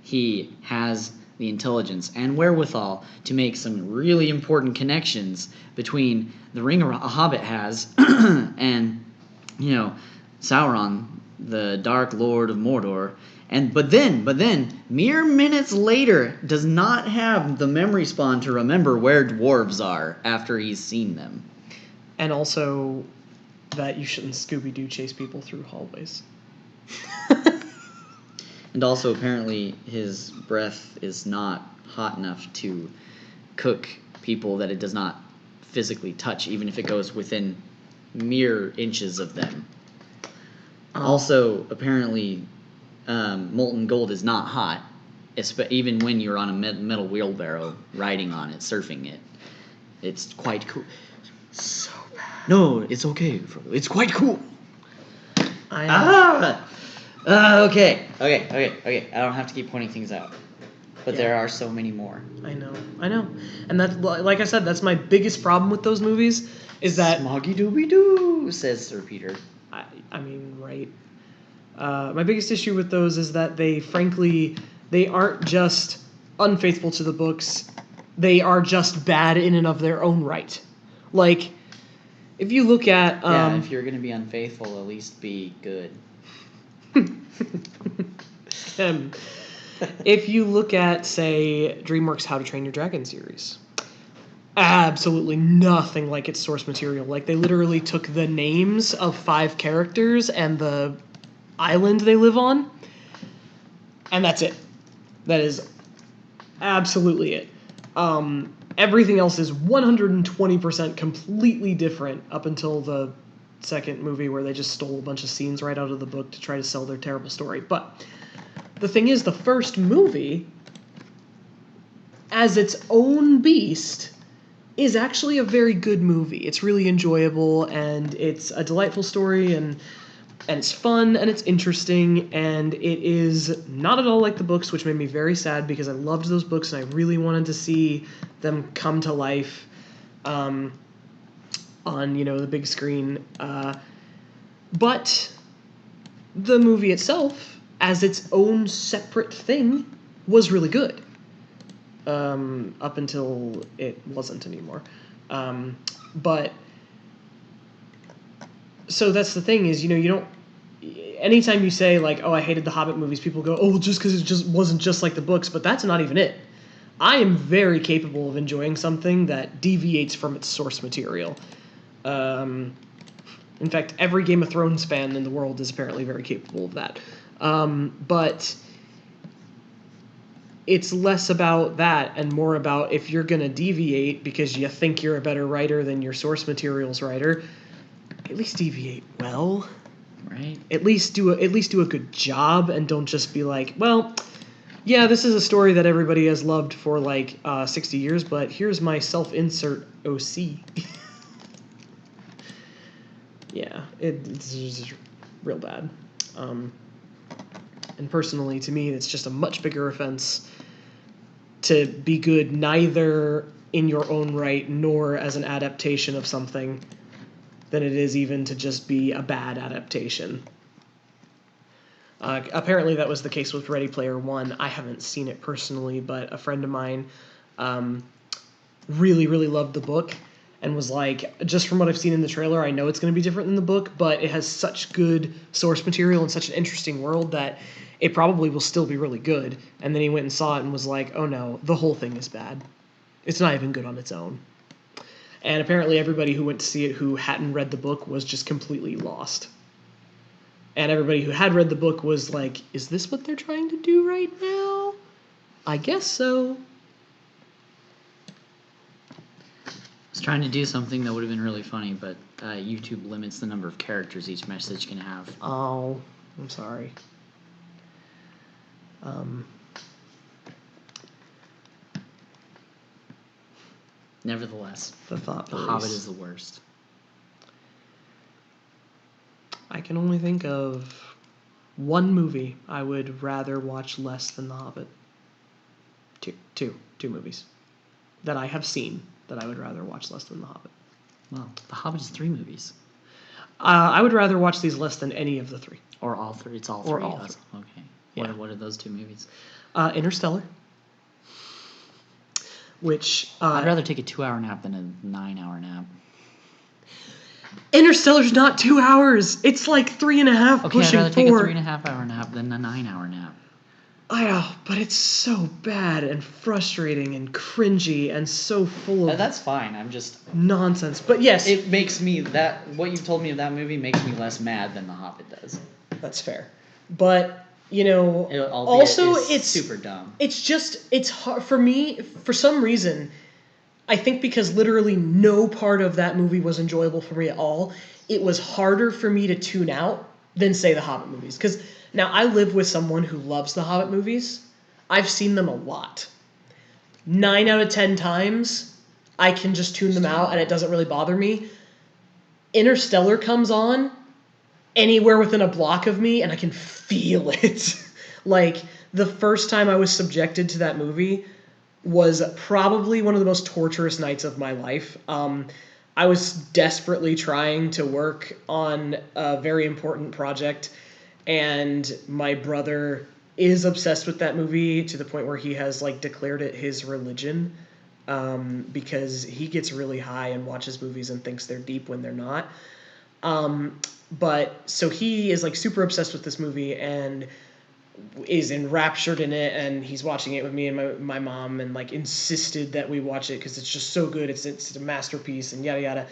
he has the intelligence and wherewithal to make some really important connections between the ring a hobbit has and, Sauron, the Dark Lord of Mordor. But then, mere minutes later, does not have the memory spawn to remember where dwarves are after he's seen them. And also that you shouldn't Scooby-Doo chase people through hallways. And also, apparently, his breath is not hot enough to cook people that it does not physically touch, even if it goes within mere inches of them. Also, apparently, molten gold is not hot, even when you're on a metal wheelbarrow riding on it, surfing it. It's quite cool. So bad. No, it's okay, Frodo. It's quite cool. Okay. I don't have to keep pointing things out, but Yeah. there are so many more. I know, and that's like I said, that's my biggest problem with those movies is that Smoggy Dooby Doo, says Sir Peter. I mean, right. My biggest issue with those is that they aren't just unfaithful to the books, they are just bad in and of their own right. Like, if you look at if you're gonna be unfaithful, at least be good. If you look at, say, DreamWorks' How to Train Your Dragon series, absolutely nothing like its source material. Like, they literally took the names of 5 characters and the island they live on, and that's it. That is absolutely it. Everything else is 120% completely different up until the second movie where they just stole a bunch of scenes right out of the book to try to sell their terrible story. But the thing is, the first movie, as its own beast, is actually a very good movie. It's really enjoyable, and it's a delightful story, and it's fun, and it's interesting, and it is not at all like the books, which made me very sad because I loved those books, and I really wanted to see them come to life on, the big screen. But the movie itself, as its own separate thing, was really good. Up until it wasn't anymore. But so that's the thing is, you don't. Anytime you say like, "Oh, I hated the Hobbit movies," people go, "Oh, just because it just wasn't just like the books." But that's not even it. I am very capable of enjoying something that deviates from its source material. In fact, every Game of Thrones fan in the world is apparently very capable of that. But it's less about that and more about if you're going to deviate because you think you're a better writer than your source material's writer, at least deviate well. Right. At least do a good job and don't just be like, well, yeah, this is a story that everybody has loved for like 60 years, but here's my self-insert OC. Yeah, it's just real bad. And personally, to me, it's just a much bigger offense to be good neither in your own right nor as an adaptation of something than it is even to just be a bad adaptation. Apparently that was the case with Ready Player One. I haven't seen it personally, but a friend of mine really, really loved the book and was like, just from what I've seen in the trailer, I know it's going to be different than the book, but it has such good source material and such an interesting world that it probably will still be really good. And then he went and saw it and was like, oh no, the whole thing is bad. It's not even good on its own. And apparently everybody who went to see it who hadn't read the book was just completely lost. And everybody who had read the book was like, is this what they're trying to do right now? I guess so. I was trying to do something that would have been really funny, but YouTube limits the number of characters each message can have. Oh, I'm sorry. Nevertheless, The Hobbit is the worst. I can only think of one movie I would rather watch less than The Hobbit. Two movies that I have seen that I would rather watch less than The Hobbit. Well, The Hobbit is 3 movies. I would rather watch these less than any of the 3. Or all 3. It's all 3. Or all 3. Okay. Yeah. What are those 2 movies? Interstellar. Which I'd rather take a 2-hour nap than a 9-hour nap. Interstellar's not 2 hours. It's like 3.5 pushing 4. I'd rather take a 3.5-hour nap than a 9-hour nap. Oh, but it's so bad and frustrating and cringy and so full of that's fine. I'm just nonsense. But yes, it makes me what you've told me of that movie makes me less mad than The Hobbit does. That's fair. But also it's super dumb. It's hard for me for some reason. I think because literally no part of that movie was enjoyable for me at all, it was harder for me to tune out than, say, the Hobbit movies. Because now I live with someone who loves the Hobbit movies. I've seen them a lot. 9 out of 10 times, I can just tune them out and it doesn't really bother me. Interstellar comes on, anywhere within a block of me, and I can feel it. Like, the first time I was subjected to that movie was probably one of the most torturous nights of my life. I was desperately trying to work on a very important project, and my brother is obsessed with that movie to the point where he has like declared it his religion, because he gets really high and watches movies and thinks they're deep when they're not. But so he is like super obsessed with this movie and is enraptured in it, and he's watching it with me and my mom, and like insisted that we watch it because it's just so good. It's a masterpiece and yada yada.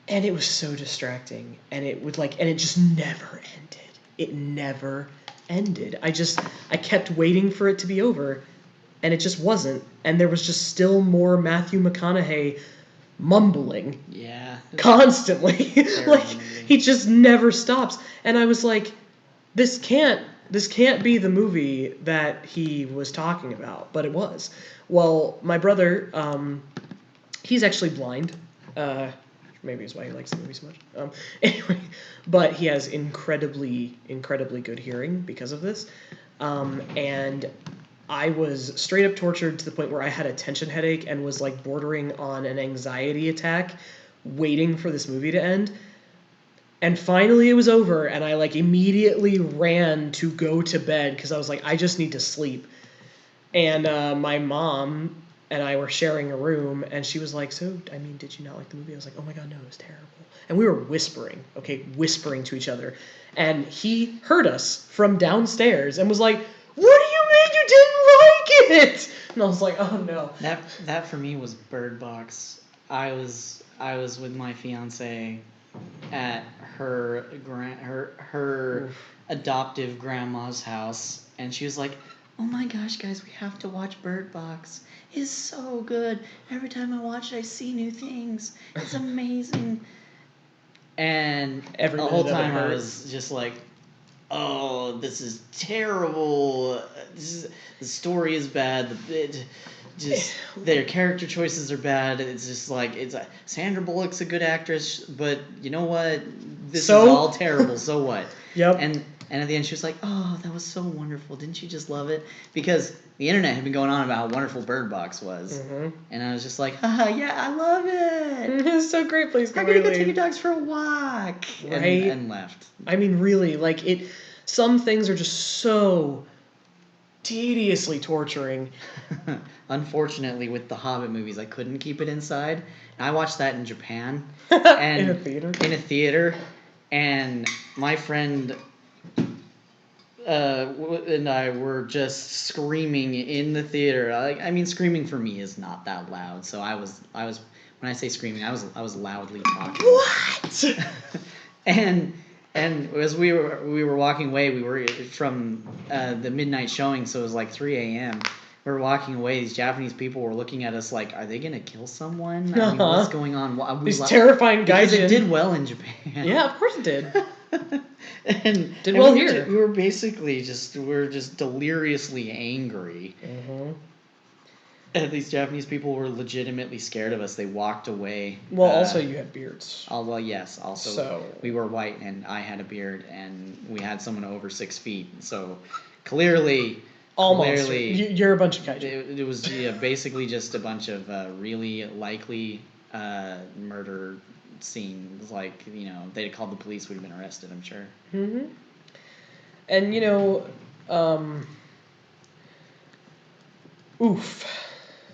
And it was so distracting, and it would like, and it just never ended. It never ended. I kept waiting for it to be over, and it just wasn't. And there was just still more Matthew McConaughey mumbling. Yeah. Constantly. Like, he just never stops. And I was like, this can't be the movie that he was talking about, but it was. Well, my brother, he's actually blind. Maybe is why he likes the movie so much. Anyway, but he has incredibly good hearing because of this. And I was straight up tortured to the point where I had a tension headache and was like bordering on an anxiety attack, waiting for this movie to end. And finally it was over, and I like immediately ran to go to bed because I was like, I just need to sleep. And my mom and I were sharing a room, and she was like, so, I mean, did you not like the movie? I was like, oh my God, no, it was terrible. And we were whispering to each other. And he heard us from downstairs and was like, what do you mean you didn't like it? And I was like, oh no. That for me was Bird Box. I was with my fiance at her adoptive grandma's house, and she was like, oh my gosh, guys, we have to watch Bird Box. It's so good. Every time I watch it, I see new things. It's amazing. And the whole time I was just like, oh, this is terrible. The story is bad. Their character choices are bad. It's just like, Sandra Bullock's a good actress, but you know what? This is all terrible. So what? Yep. And at the end, she was like, oh, that was so wonderful. Didn't you just love it? Because the internet had been going on about how wonderful Bird Box was. Mm-hmm. And I was just like, haha, yeah, I love it. It's so great. Please go. I'm going to go take your dogs for a walk. Right. And left. I mean, really, like, some things are just so tediously torturing. Unfortunately, with the Hobbit movies, I couldn't keep it inside. And I watched that in Japan. And in a theater? And my friend and I were just screaming in the theater. I mean, screaming for me is not that loud. So I was when I say screaming, I was loudly talking. What? And as we were walking away, we were from the midnight showing, so it was like 3 a.m. We were walking away. These Japanese people were looking at us like, "Are they gonna kill someone? I mean, what's going on?" These terrifying guys. Because it did well in Japan. Yeah, of course it did. and did well here. We were basically just deliriously angry. Mm-hmm. And these Japanese people were legitimately scared of us. They walked away. Well, also you had beards. Well, yes. Also, so we were white, and I had a beard, and we had someone over 6 feet. So clearly, you're a bunch of kaiju. It was basically just a bunch of really likely murder scenes. Like, they'd have called the police, would have been arrested, I'm sure. Mm-hmm. And oof.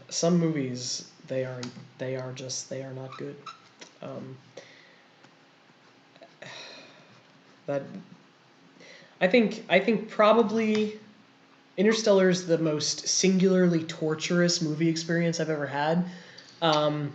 Some movies, they are not good. That I think probably Interstellar's the most singularly torturous movie experience I've ever had. And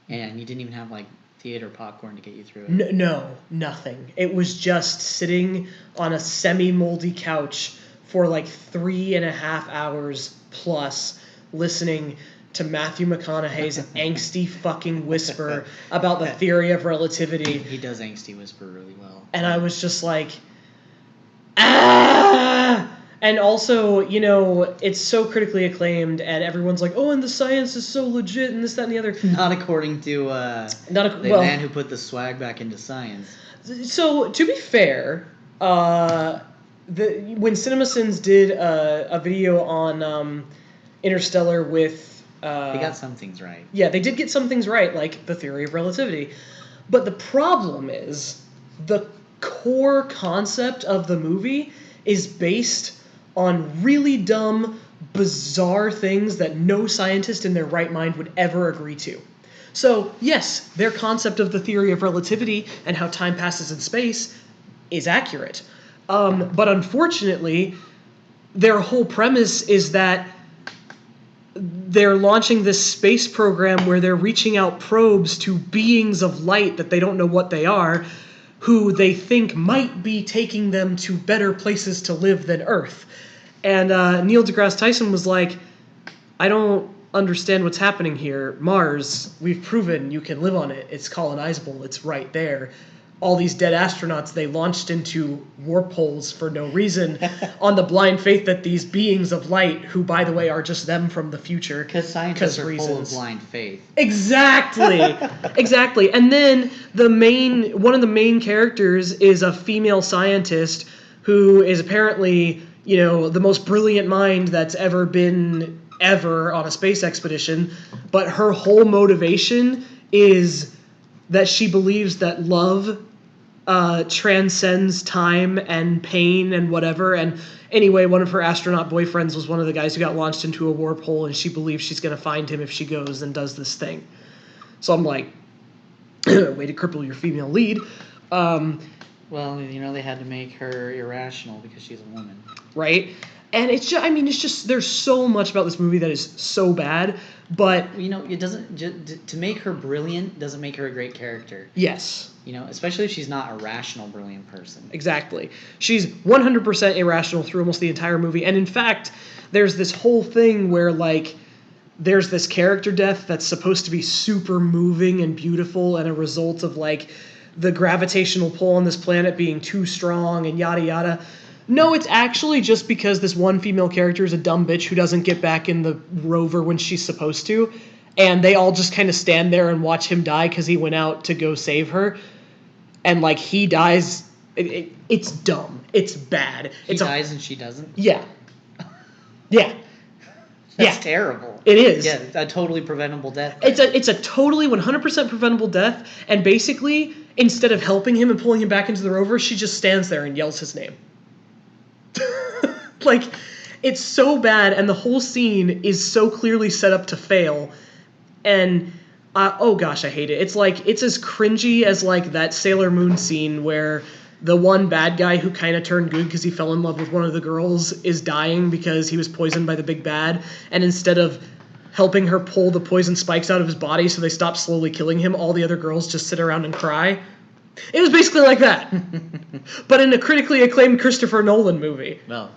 you didn't even have like theater popcorn to get you through it. No, nothing. It was just sitting on a semi-moldy couch for like 3.5 hours plus, listening to Matthew McConaughey's angsty fucking whisper about the theory of relativity. He does angsty whisper really well. And I was just like, ah! And also, it's so critically acclaimed, and everyone's like, oh, and the science is so legit, and this, that, and the other. Not according to the man who put the swag back into science. So, to be fair, when CinemaSins did a video on Interstellar with... they got some things right. Yeah, they did get some things right, like the theory of relativity. But the problem is, the core concept of the movie is based on really dumb, bizarre things that no scientist in their right mind would ever agree to. So, yes, their concept of the theory of relativity and how time passes in space is accurate. But unfortunately, their whole premise is that they're launching this space program where they're reaching out probes to beings of light that they don't know what they are, who they think might be taking them to better places to live than Earth. And Neil deGrasse Tyson was like, I don't understand what's happening here. Mars, we've proven you can live on it. It's colonizable. It's right there. All these dead astronauts, they launched into warp holes for no reason on the blind faith that these beings of light, who, by the way, are just them from the future. Because scientists are full of blind faith. Exactly. Exactly. And then one of the main characters is a female scientist who is apparently, the most brilliant mind that's ever been on a space expedition. But her whole motivation is that she believes that love transcends time and pain and whatever. And anyway, one of her astronaut boyfriends was one of the guys who got launched into a warp hole, and she believes she's going to find him if she goes and does this thing. So I'm like, way to cripple your female lead. Well, they had to make her irrational because she's a woman. Right? And it's just, there's so much about this movie that is so bad, but... it doesn't... To make her brilliant doesn't make her a great character. Yes. Especially if she's not a rational, brilliant person. Exactly. She's 100% irrational through almost the entire movie. And in fact, there's this whole thing where, there's this character death that's supposed to be super moving and beautiful and a result of, the gravitational pull on this planet being too strong and yada yada. No, it's actually just because this one female character is a dumb bitch who doesn't get back in the rover when she's supposed to. And they all just kind of stand there and watch him die because he went out to go save her. And, he dies. It's dumb. It's bad. He dies and she doesn't? Yeah. Yeah. That's terrible. It is. Yeah, a totally preventable death. It's a totally 100% preventable death. And basically, instead of helping him and pulling him back into the rover, she just stands there and yells his name. It's so bad, and the whole scene is so clearly set up to fail. And, oh gosh, I hate it. It's as cringy as, that Sailor Moon scene where the one bad guy who kind of turned good because he fell in love with one of the girls is dying because he was poisoned by the big bad. And instead of helping her pull the poison spikes out of his body so they stop slowly killing him, all the other girls just sit around and cry. It was basically like that. But in a critically acclaimed Christopher Nolan movie. Well,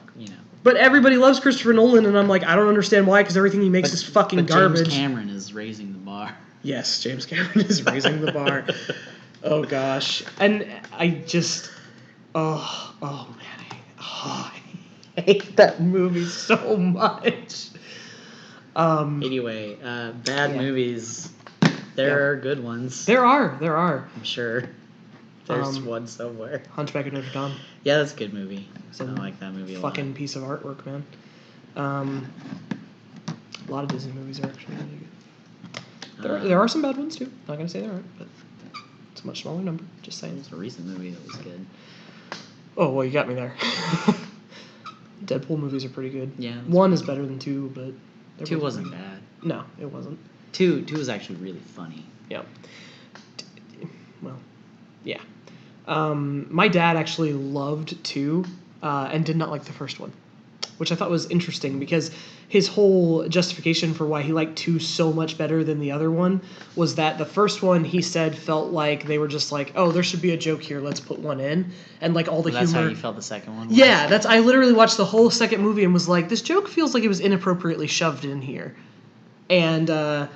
But everybody loves Christopher Nolan, and I'm like, I don't understand why, because everything he makes is fucking garbage. James Cameron is raising the bar. Yes, James Cameron is raising the bar. Oh, gosh. And I just... Oh, man. I hate that movie so much. Anyway, bad movies. There are good ones. There are. I'm sure. There's one somewhere. Hunchback of Notre Dame. Yeah, that's a good movie. I like that movie a lot. Fucking piece of artwork, man. A lot of Disney movies are actually really good. There are some bad ones, too. Not going to say there aren't, but it's a much smaller number. Just saying. There's a recent movie that was good. Oh, well, you got me there. Deadpool movies are pretty good. Yeah. One is better than two, but... Two wasn't bad. No, it wasn't. Two was actually really funny. Yeah. Well, yeah. My dad actually loved 2 and did not like the first one, which I thought was interesting because his whole justification for why he liked 2 so much better than the other one was that the first one, he said, felt like they were just like, oh, there should be a joke here, let's put one in. And all the humor... That's how you felt the second one was? Yeah, I literally watched the whole second movie and was like, this joke feels like it was inappropriately shoved in here. And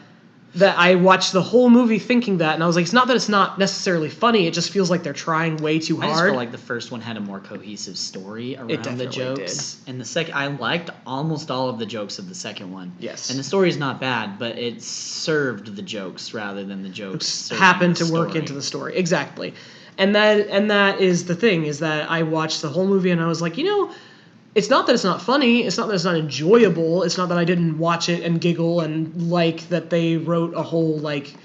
that I watched the whole movie thinking that, and I was like, it's not that it's not necessarily funny, it just feels like they're trying way too hard. I just feel like the first one had a more cohesive story around the jokes. Did. And the second, I liked almost all of the jokes of the second one. Yes. And the story's not bad, but it served the jokes rather than the jokes happened to work into the story. Exactly. And that is the thing, is that I watched the whole movie and I was like, it's not that it's not funny, it's not that it's not enjoyable, it's not that I didn't watch it and giggle and like that they wrote a whole like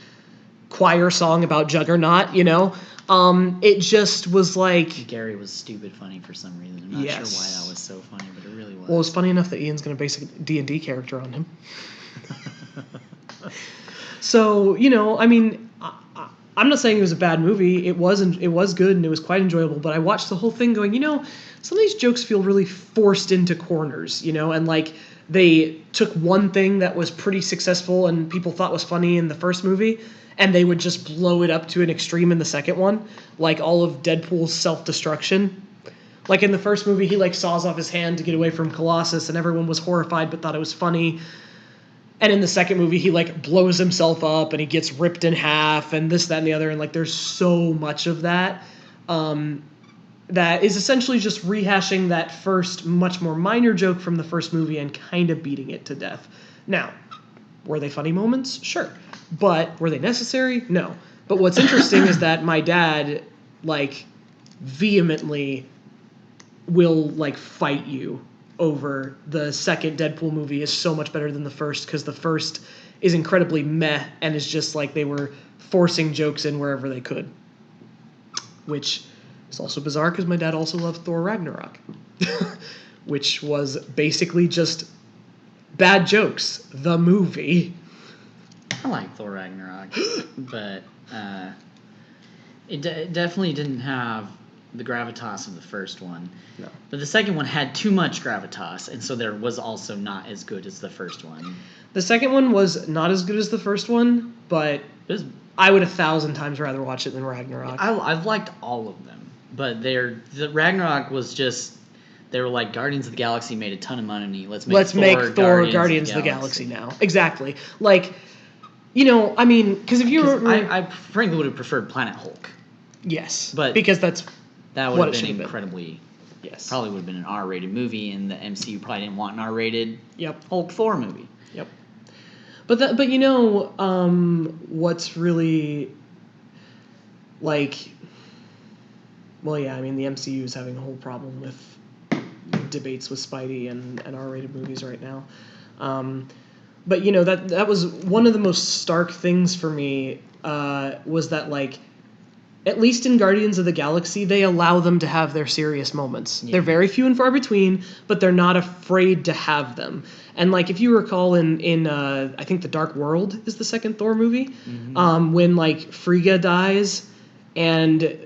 choir song about Juggernaut, it just was like... Gary was stupid funny for some reason. I'm not sure why that was so funny, but it really was. Well, it's funny enough that Ian's going to base a D&D character on him. So, I mean, I'm not saying it was a bad movie. It was good and it was quite enjoyable, but I watched the whole thing going, some of these jokes feel really forced into corners, and like they took one thing that was pretty successful and people thought was funny in the first movie, and they would just blow it up to an extreme in the second one, like all of Deadpool's self-destruction. Like in the first movie, he like saws off his hand to get away from Colossus, and everyone was horrified but thought it was funny. And in the second movie, he like blows himself up and he gets ripped in half and this, that, and the other. And like there's so much of that that is essentially just rehashing that first, much more minor joke from the first movie and kind of beating it to death. Now, were they funny moments? Sure. But were they necessary? No. But what's interesting is that my dad, like, vehemently will, like, fight you over the second Deadpool movie is so much better than the first, because the first is incredibly meh and is just like they were forcing jokes in wherever they could. Which is also bizarre because my dad also loved Thor Ragnarok, which was basically just bad jokes, the movie. I like Thor Ragnarok, but it definitely didn't have the gravitas of the first one. No. But the second one had too much gravitas, and so there was also not as good as the first one. The second one was not as good as the first one, but I would 1,000 times rather watch it than Ragnarok. I've liked all of them, but the Ragnarok was just... They were like, Guardians of the Galaxy made a ton of money. Let's make Thor Guardians of the Galaxy now. Exactly. Like, I mean, because if you were... I frankly would have preferred Planet Hulk. Yes. But because that would have been incredibly... Yes. Probably would have been an R-rated movie, and the MCU probably didn't want an R-rated Yep. Hulk Thor movie. Yep. But what's really, like... Well, yeah, I mean, the MCU is having a whole problem with debates with Spidey and R-rated movies right now. But that was one of the most stark things for me, was that, like, at least in Guardians of the Galaxy, they allow them to have their serious moments. Yeah. They're very few and far between, but they're not afraid to have them. And like, if you recall in I think The Dark World is the second Thor movie, mm-hmm. When like Frigga dies and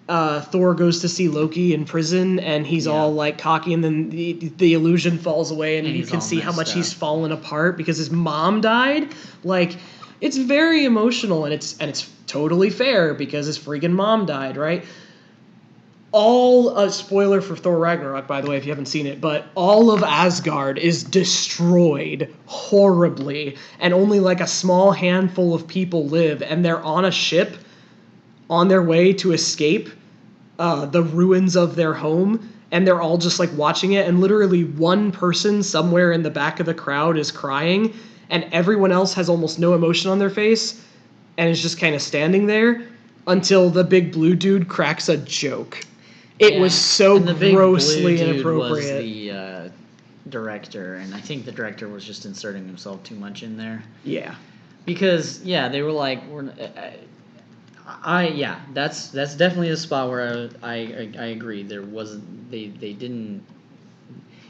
Thor goes to see Loki in prison, and he's all like cocky, and then the illusion falls away, and you can see how much he's fallen apart because his mom died. Like, it's very emotional, and it's totally fair because his freaking mom died, right? Spoiler for Thor Ragnarok, by the way, if you haven't seen it, but all of Asgard is destroyed horribly, and only like a small handful of people live, and they're on a ship on their way to escape the ruins of their home, and they're all just like watching it, and literally one person somewhere in the back of the crowd is crying, and everyone else has almost no emotion on their face and is just kind of standing there until the big blue dude cracks a joke. It was so grossly inappropriate. Was the director, and I think the director was just inserting himself too much in there. Yeah. Because they were like, that's definitely a spot where I agree. There wasn't they didn't.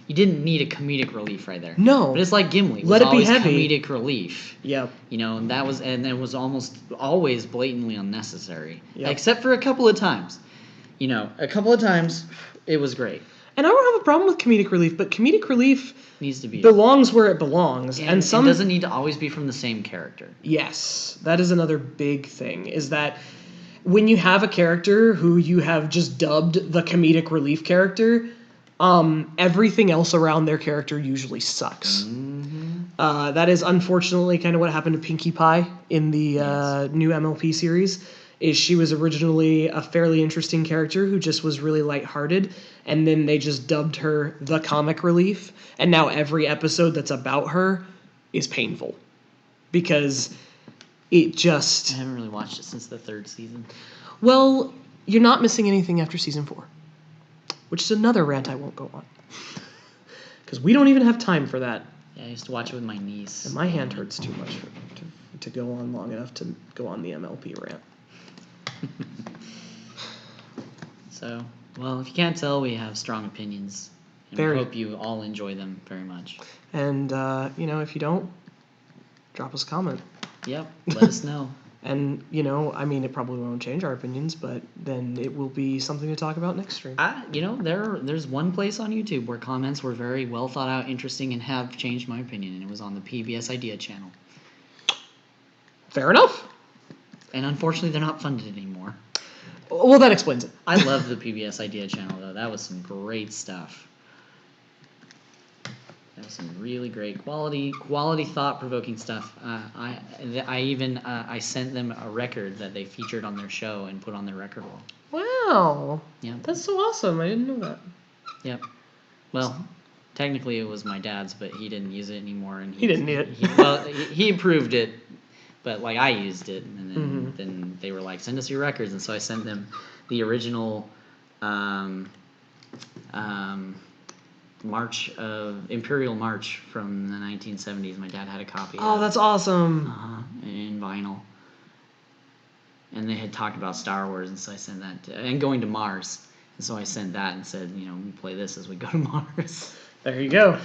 You didn't need a comedic relief right there. No. But it's like Gimli. Let it be heavy. Comedic relief. Yep. And it was almost always blatantly unnecessary. Yep. Except for a couple of times. A couple of times it was great. And I don't have a problem with comedic relief, but comedic relief needs to be belongs where it belongs. And it doesn't need to always be from the same character. Yes. That is another big thing, is that when you have a character who you have just dubbed the comedic relief character, everything else around their character usually sucks. Mm-hmm. That is unfortunately kind of what happened to Pinkie Pie in the new MLP series. Is she was originally a fairly interesting character who just was really lighthearted, and then they just dubbed her the comic relief, and now every episode that's about her is painful because it just... I haven't really watched it since the third season. Well, you're not missing anything after season 4, which is another rant I won't go on. Because we don't even have time for that. Yeah, I used to watch it with my niece. And my hand hurts too much to go on long enough to go on the MLP rant. So, well, if you can't tell, we have strong opinions. And we hope you all enjoy them very much. And, if you don't, drop us a comment. Yep, let us know. And, it probably won't change our opinions, but then it will be something to talk about next stream. There's one place on YouTube where comments were very well thought out, interesting, and have changed my opinion, and it was on the PBS Idea channel. Fair enough. And unfortunately, they're not funded anymore. Well, that explains it. I love the PBS Idea channel, though. That was some great stuff. That was some really great quality, thought-provoking stuff. I sent them a record that they featured on their show and put on their record wall. Wow. Yeah. That's so awesome. I didn't know that. Yep. Well, technically it was my dad's, but he didn't use it anymore. And he didn't need it. He approved it, but I used it, and then they were like, "Send us your records," and so I sent them the original Imperial March from the 1970s. My dad had a copy. Oh, that's awesome. In vinyl. And they had talked about Star Wars, and so I sent that and going to Mars. And so I sent that and said, we play this as we go to Mars. There you go.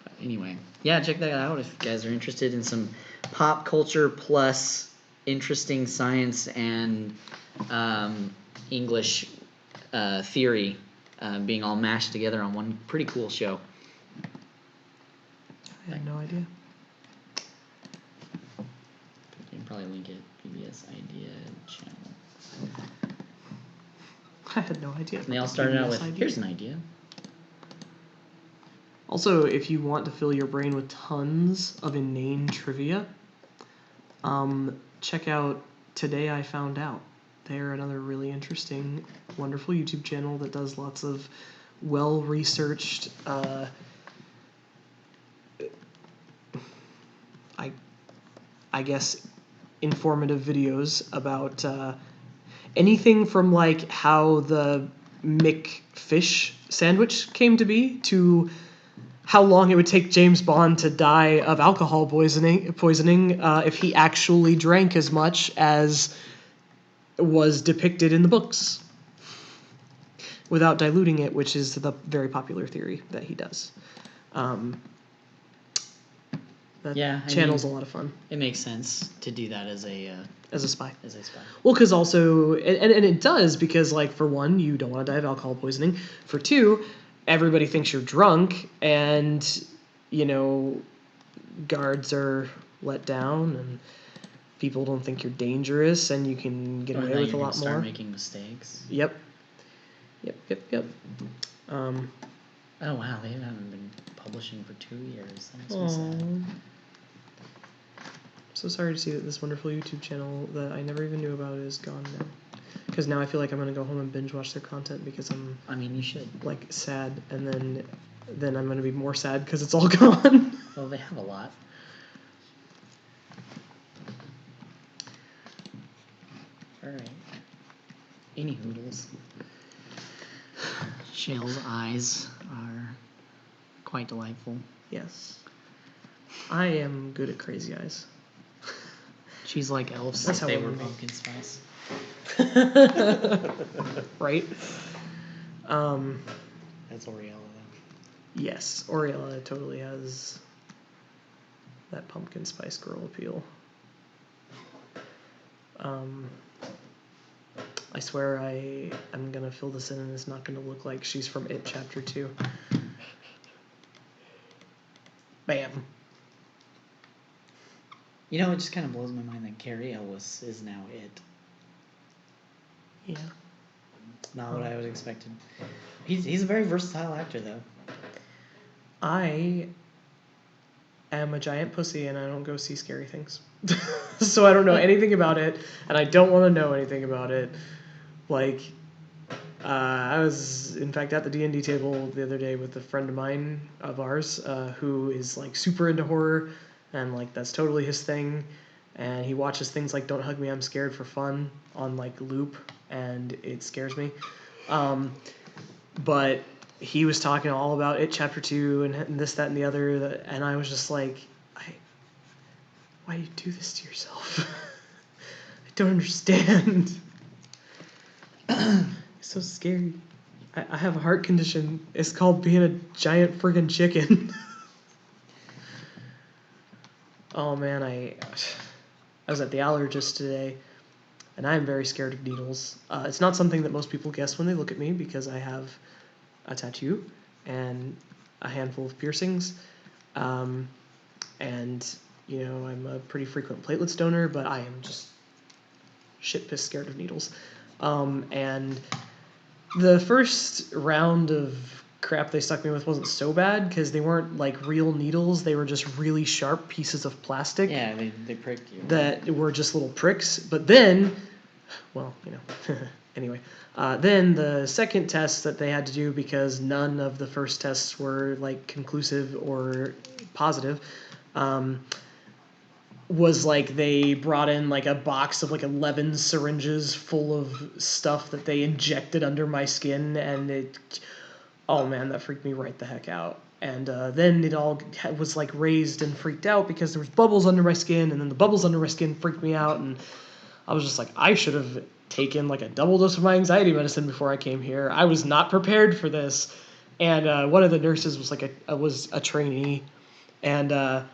But anyway, yeah, check that out if you guys are interested in some pop culture plus interesting science and English theory being all mashed together on one pretty cool show. I had no idea. You can probably link it. PBS Idea channel. I had no idea. And they all started out with, here's an idea. Also, if you want to fill your brain with tons of inane trivia, check out Today I Found Out. They're another really interesting, wonderful YouTube channel that does lots of well-researched, I guess, informative videos about anything from like how the McFish sandwich came to be to how long it would take James Bond to die of alcohol poisoning if he actually drank as much as was depicted in the books without diluting it, which is the very popular theory that he does. Channel's a lot of fun. It makes sense to do that as a spy. As a spy. Well, because also, and it does because, like, for one, you don't want to die of alcohol poisoning. For two, everybody thinks you're drunk, and guards are let down, and people don't think you're dangerous, and you can get away with a lot more. Start making mistakes. Yep. Oh wow, they haven't been publishing for 2 years. That makes me sad. So sorry to see that this wonderful YouTube channel that I never even knew about is gone now. Because now I feel like I'm gonna go home and binge watch their content because you should. Like sad, and then I'm gonna be more sad because it's all gone. Well, they have a lot. All right. Any hoodles. Shale's eyes are quite delightful. Yes. I am good at crazy eyes. She's like elves if they were pumpkin spice. Right? That's Oriella, though. Yes, Oriella totally has that pumpkin spice girl appeal. I swear I'm going to fill this in and it's not going to look like she's from It Chapter 2. Bam. It just kind of blows my mind that Cary Elwes is now It. Yeah. Not what I would have expected. He's a very versatile actor, though. I am a giant pussy and I don't go see scary things. So I don't know anything about it, and I don't want to know anything about it. Like, I was, in fact, at the D&D table the other day with a friend of mine, of ours, who is, like, super into horror, and, like, that's totally his thing. and he watches things like Don't Hug Me, I'm Scared for fun on like loop, and it scares me. But he was talking all about it, chapter 2, and this, that, and the other, and I was just like, why do you do this to yourself? I don't understand. It's so scary. I have a heart condition. It's called being a giant friggin' chicken. Oh man, I was at the allergist today, and I'm very scared of needles. It's not something that most people guess when they look at me because I have a tattoo and a handful of piercings, and you know I'm a pretty frequent platelets donor, but I am just shit piss scared of needles. And the first round of crap they stuck me with wasn't so bad because they weren't like real needles. They were just really sharp pieces of plastic. Yeah, they pricked you. That were just little pricks. But then, well, you know, anyway. Then the second test that they had to do, because none of the first tests were like conclusive or positive, was like they brought in like a box of like 11 syringes full of stuff that they injected under my skin, and it, oh man, that freaked me right the heck out. And then it all was like raised and freaked out because there was bubbles under my skin, and then the bubbles under my skin freaked me out, and I was just like, I should have taken like a double dose of my anxiety medicine before I came here. I was not prepared for this. And one of the nurses was like was a trainee, and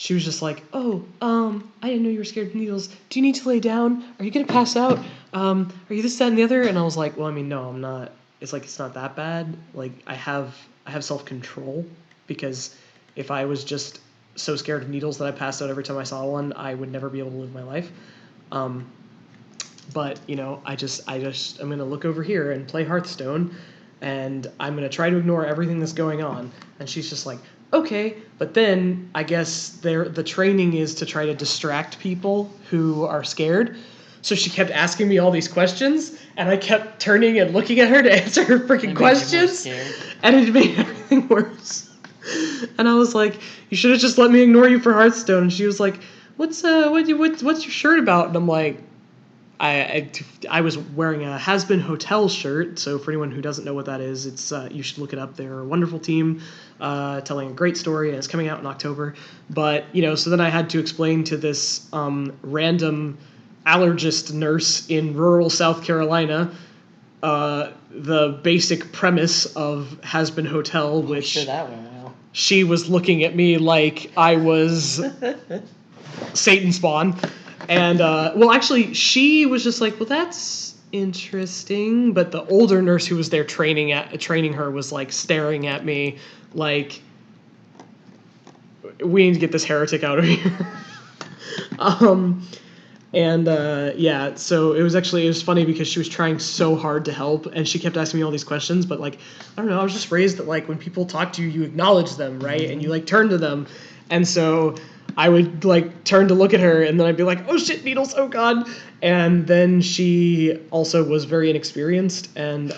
she was just like, "Oh, I didn't know you were scared of needles. Do you need to lay down? Are you gonna pass out? Are you this, that, and the other?" And I was like, "Well, I mean, no, I'm not. It's like it's not that bad. Like I have self-control, because if I was just so scared of needles that I passed out every time I saw one, I would never be able to live my life. But you know, I'm gonna look over here and play Hearthstone, and I'm gonna try to ignore everything that's going on." And she's just like, "Okay," but then I guess the training is to try to distract people who are scared. So she kept asking me all these questions, and I kept turning and looking at her to answer her freaking questions, and it made everything worse. And I was like, "You should have just let me ignore you for Hearthstone." And she was like, what's your shirt about?" And I'm like, I was wearing a Has Been Hotel shirt, so for anyone who doesn't know what that is, it's you should look it up. They're a wonderful team, telling a great story, and it's coming out in October. But you know, so then I had to explain to this random allergist nurse in rural South Carolina the basic premise of Has Been Hotel, which sure that went well. She was looking at me like I was Satan spawn. And, well, actually, she was just like, "Well, that's interesting." But the older nurse who was there training her was, like, staring at me like, "We need to get this heretic out of here." Yeah, so it was funny because she was trying so hard to help, and she kept asking me all these questions, but, like, I don't know, I was just raised that, like, when people talk to you, you acknowledge them, right? Mm-hmm. And you, like, turn to them. And so I would, like, turn to look at her, and then I'd be like, "Oh shit, needles, oh god." And then she also was very inexperienced and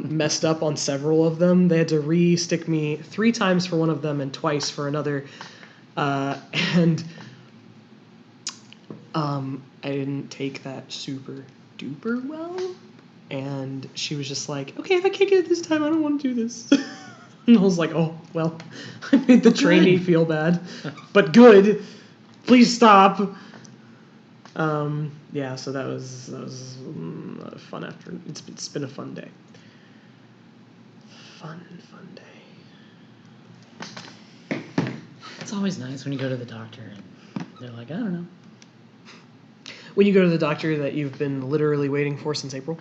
messed up on several of them. They had to re-stick me 3 times for one of them and twice for another. And I didn't take that super duper well. And she was just like, "Okay, if I can't get it this time, I don't want to do this." And I was like, "Oh, well, I made the trainee feel bad. But good. Please stop." Yeah, so that was a fun afternoon. It's been a fun day. Fun day. It's always nice when you go to the doctor and they're like, "I don't know." When you go to the doctor that you've been literally waiting for since April?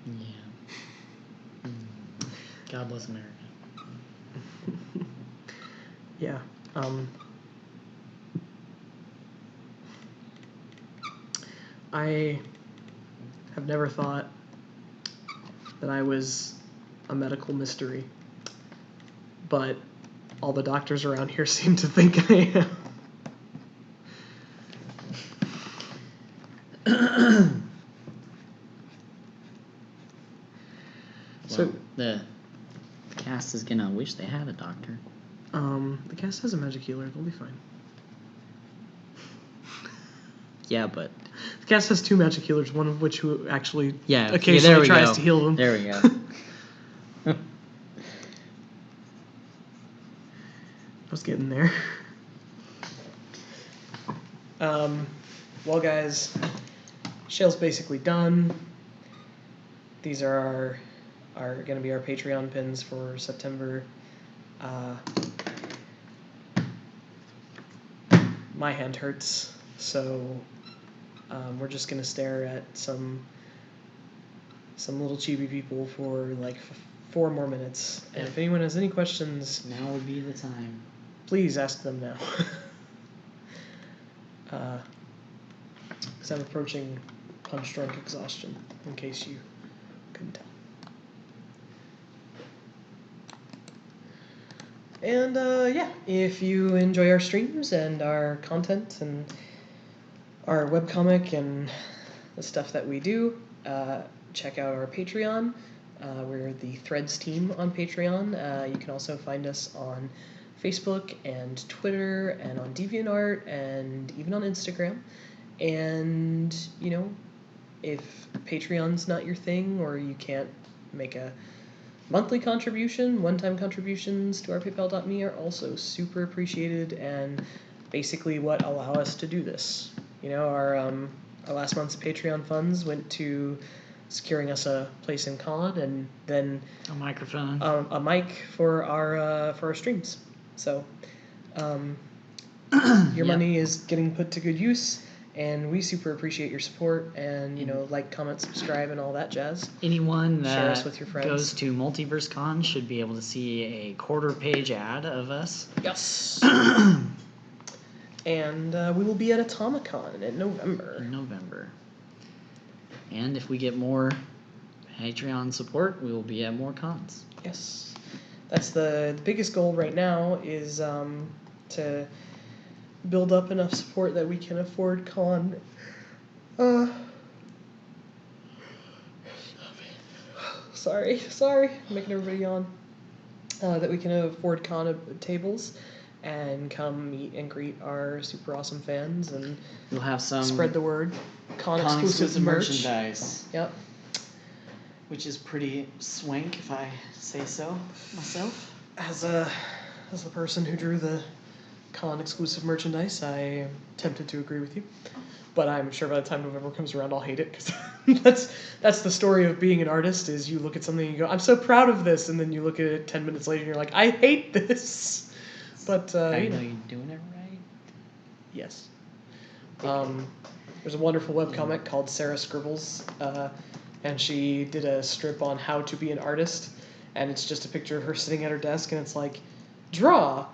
Yeah. God bless America. Yeah. I have never thought that I was a medical mystery, but all the doctors around here seem to think I am. So the cast is gonna wish they had a doctor. The cast has a magic healer. They'll be fine. Yeah, but the cast has 2 magic healers, one of which who actually there occasionally we tries go. to heal them. There we go. I was getting there. Well, guys, Shale's basically done. These are going to be our Patreon pins for September. My hand hurts, so we're just going to stare at some little chibi people for like 4 more minutes. And if anyone has any questions, now would be the time. Please ask them now. Because I'm approaching punch-drunk exhaustion, in case you couldn't tell. And yeah, if you enjoy our streams and our content and our webcomic and the stuff that we do, check out our Patreon. We're the Threads team on Patreon. You can also find us on Facebook and Twitter and on DeviantArt and even on Instagram. And, you know, if Patreon's not your thing or you can't make a monthly contribution, one-time contributions to our PayPal.me are also super appreciated and basically what allow us to do this. You know, our last month's Patreon funds went to securing us a place in con and then a microphone, a mic for our streams. So your money is getting put to good use, and we super appreciate your support and, you know, like, comment, subscribe, and all that jazz. Anyone that share us with your friends. Goes to Multiverse Con should be able to see a quarter-page ad of us. Yes. And we will be at Atomicon in November. And if we get more Patreon support, we will be at more cons. Yes. That's the biggest goal right now is to build up enough support that we can afford con. Sorry, I'm making everybody yawn. That we can afford con tables and come meet and greet our super awesome fans and we'll have some spread the word. Con exclusive merchandise. Yep. Which is pretty swank, if I say so myself. As the person who drew the con exclusive merchandise, I am tempted to agree with you. But I'm sure by the time November comes around, I'll hate it, because that's the story of being an artist, is you look at something and you go, I'm so proud of this, and then you look at it 10 minutes later and you're like, I hate this. But I know you're doing it right. Yes. There's a wonderful webcomic called Sarah Scribbles, and she did a strip on how to be an artist, and it's just a picture of her sitting at her desk, and it's like, draw!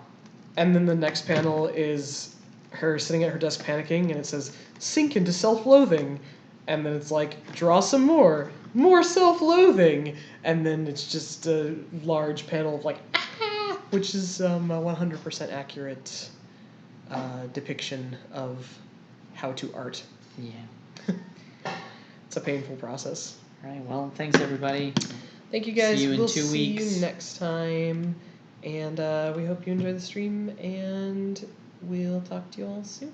And then the next panel is her sitting at her desk panicking, and it says, sink into self-loathing. And then it's like, draw some more self-loathing. And then it's just a large panel of like, ah! Which is a 100% accurate depiction of how to art. Yeah. It's a painful process. All right, well, thanks everybody. Thank you guys. See you in we'll 2 see weeks. you next time. And we hope you enjoy the stream, and we'll talk to you all soon.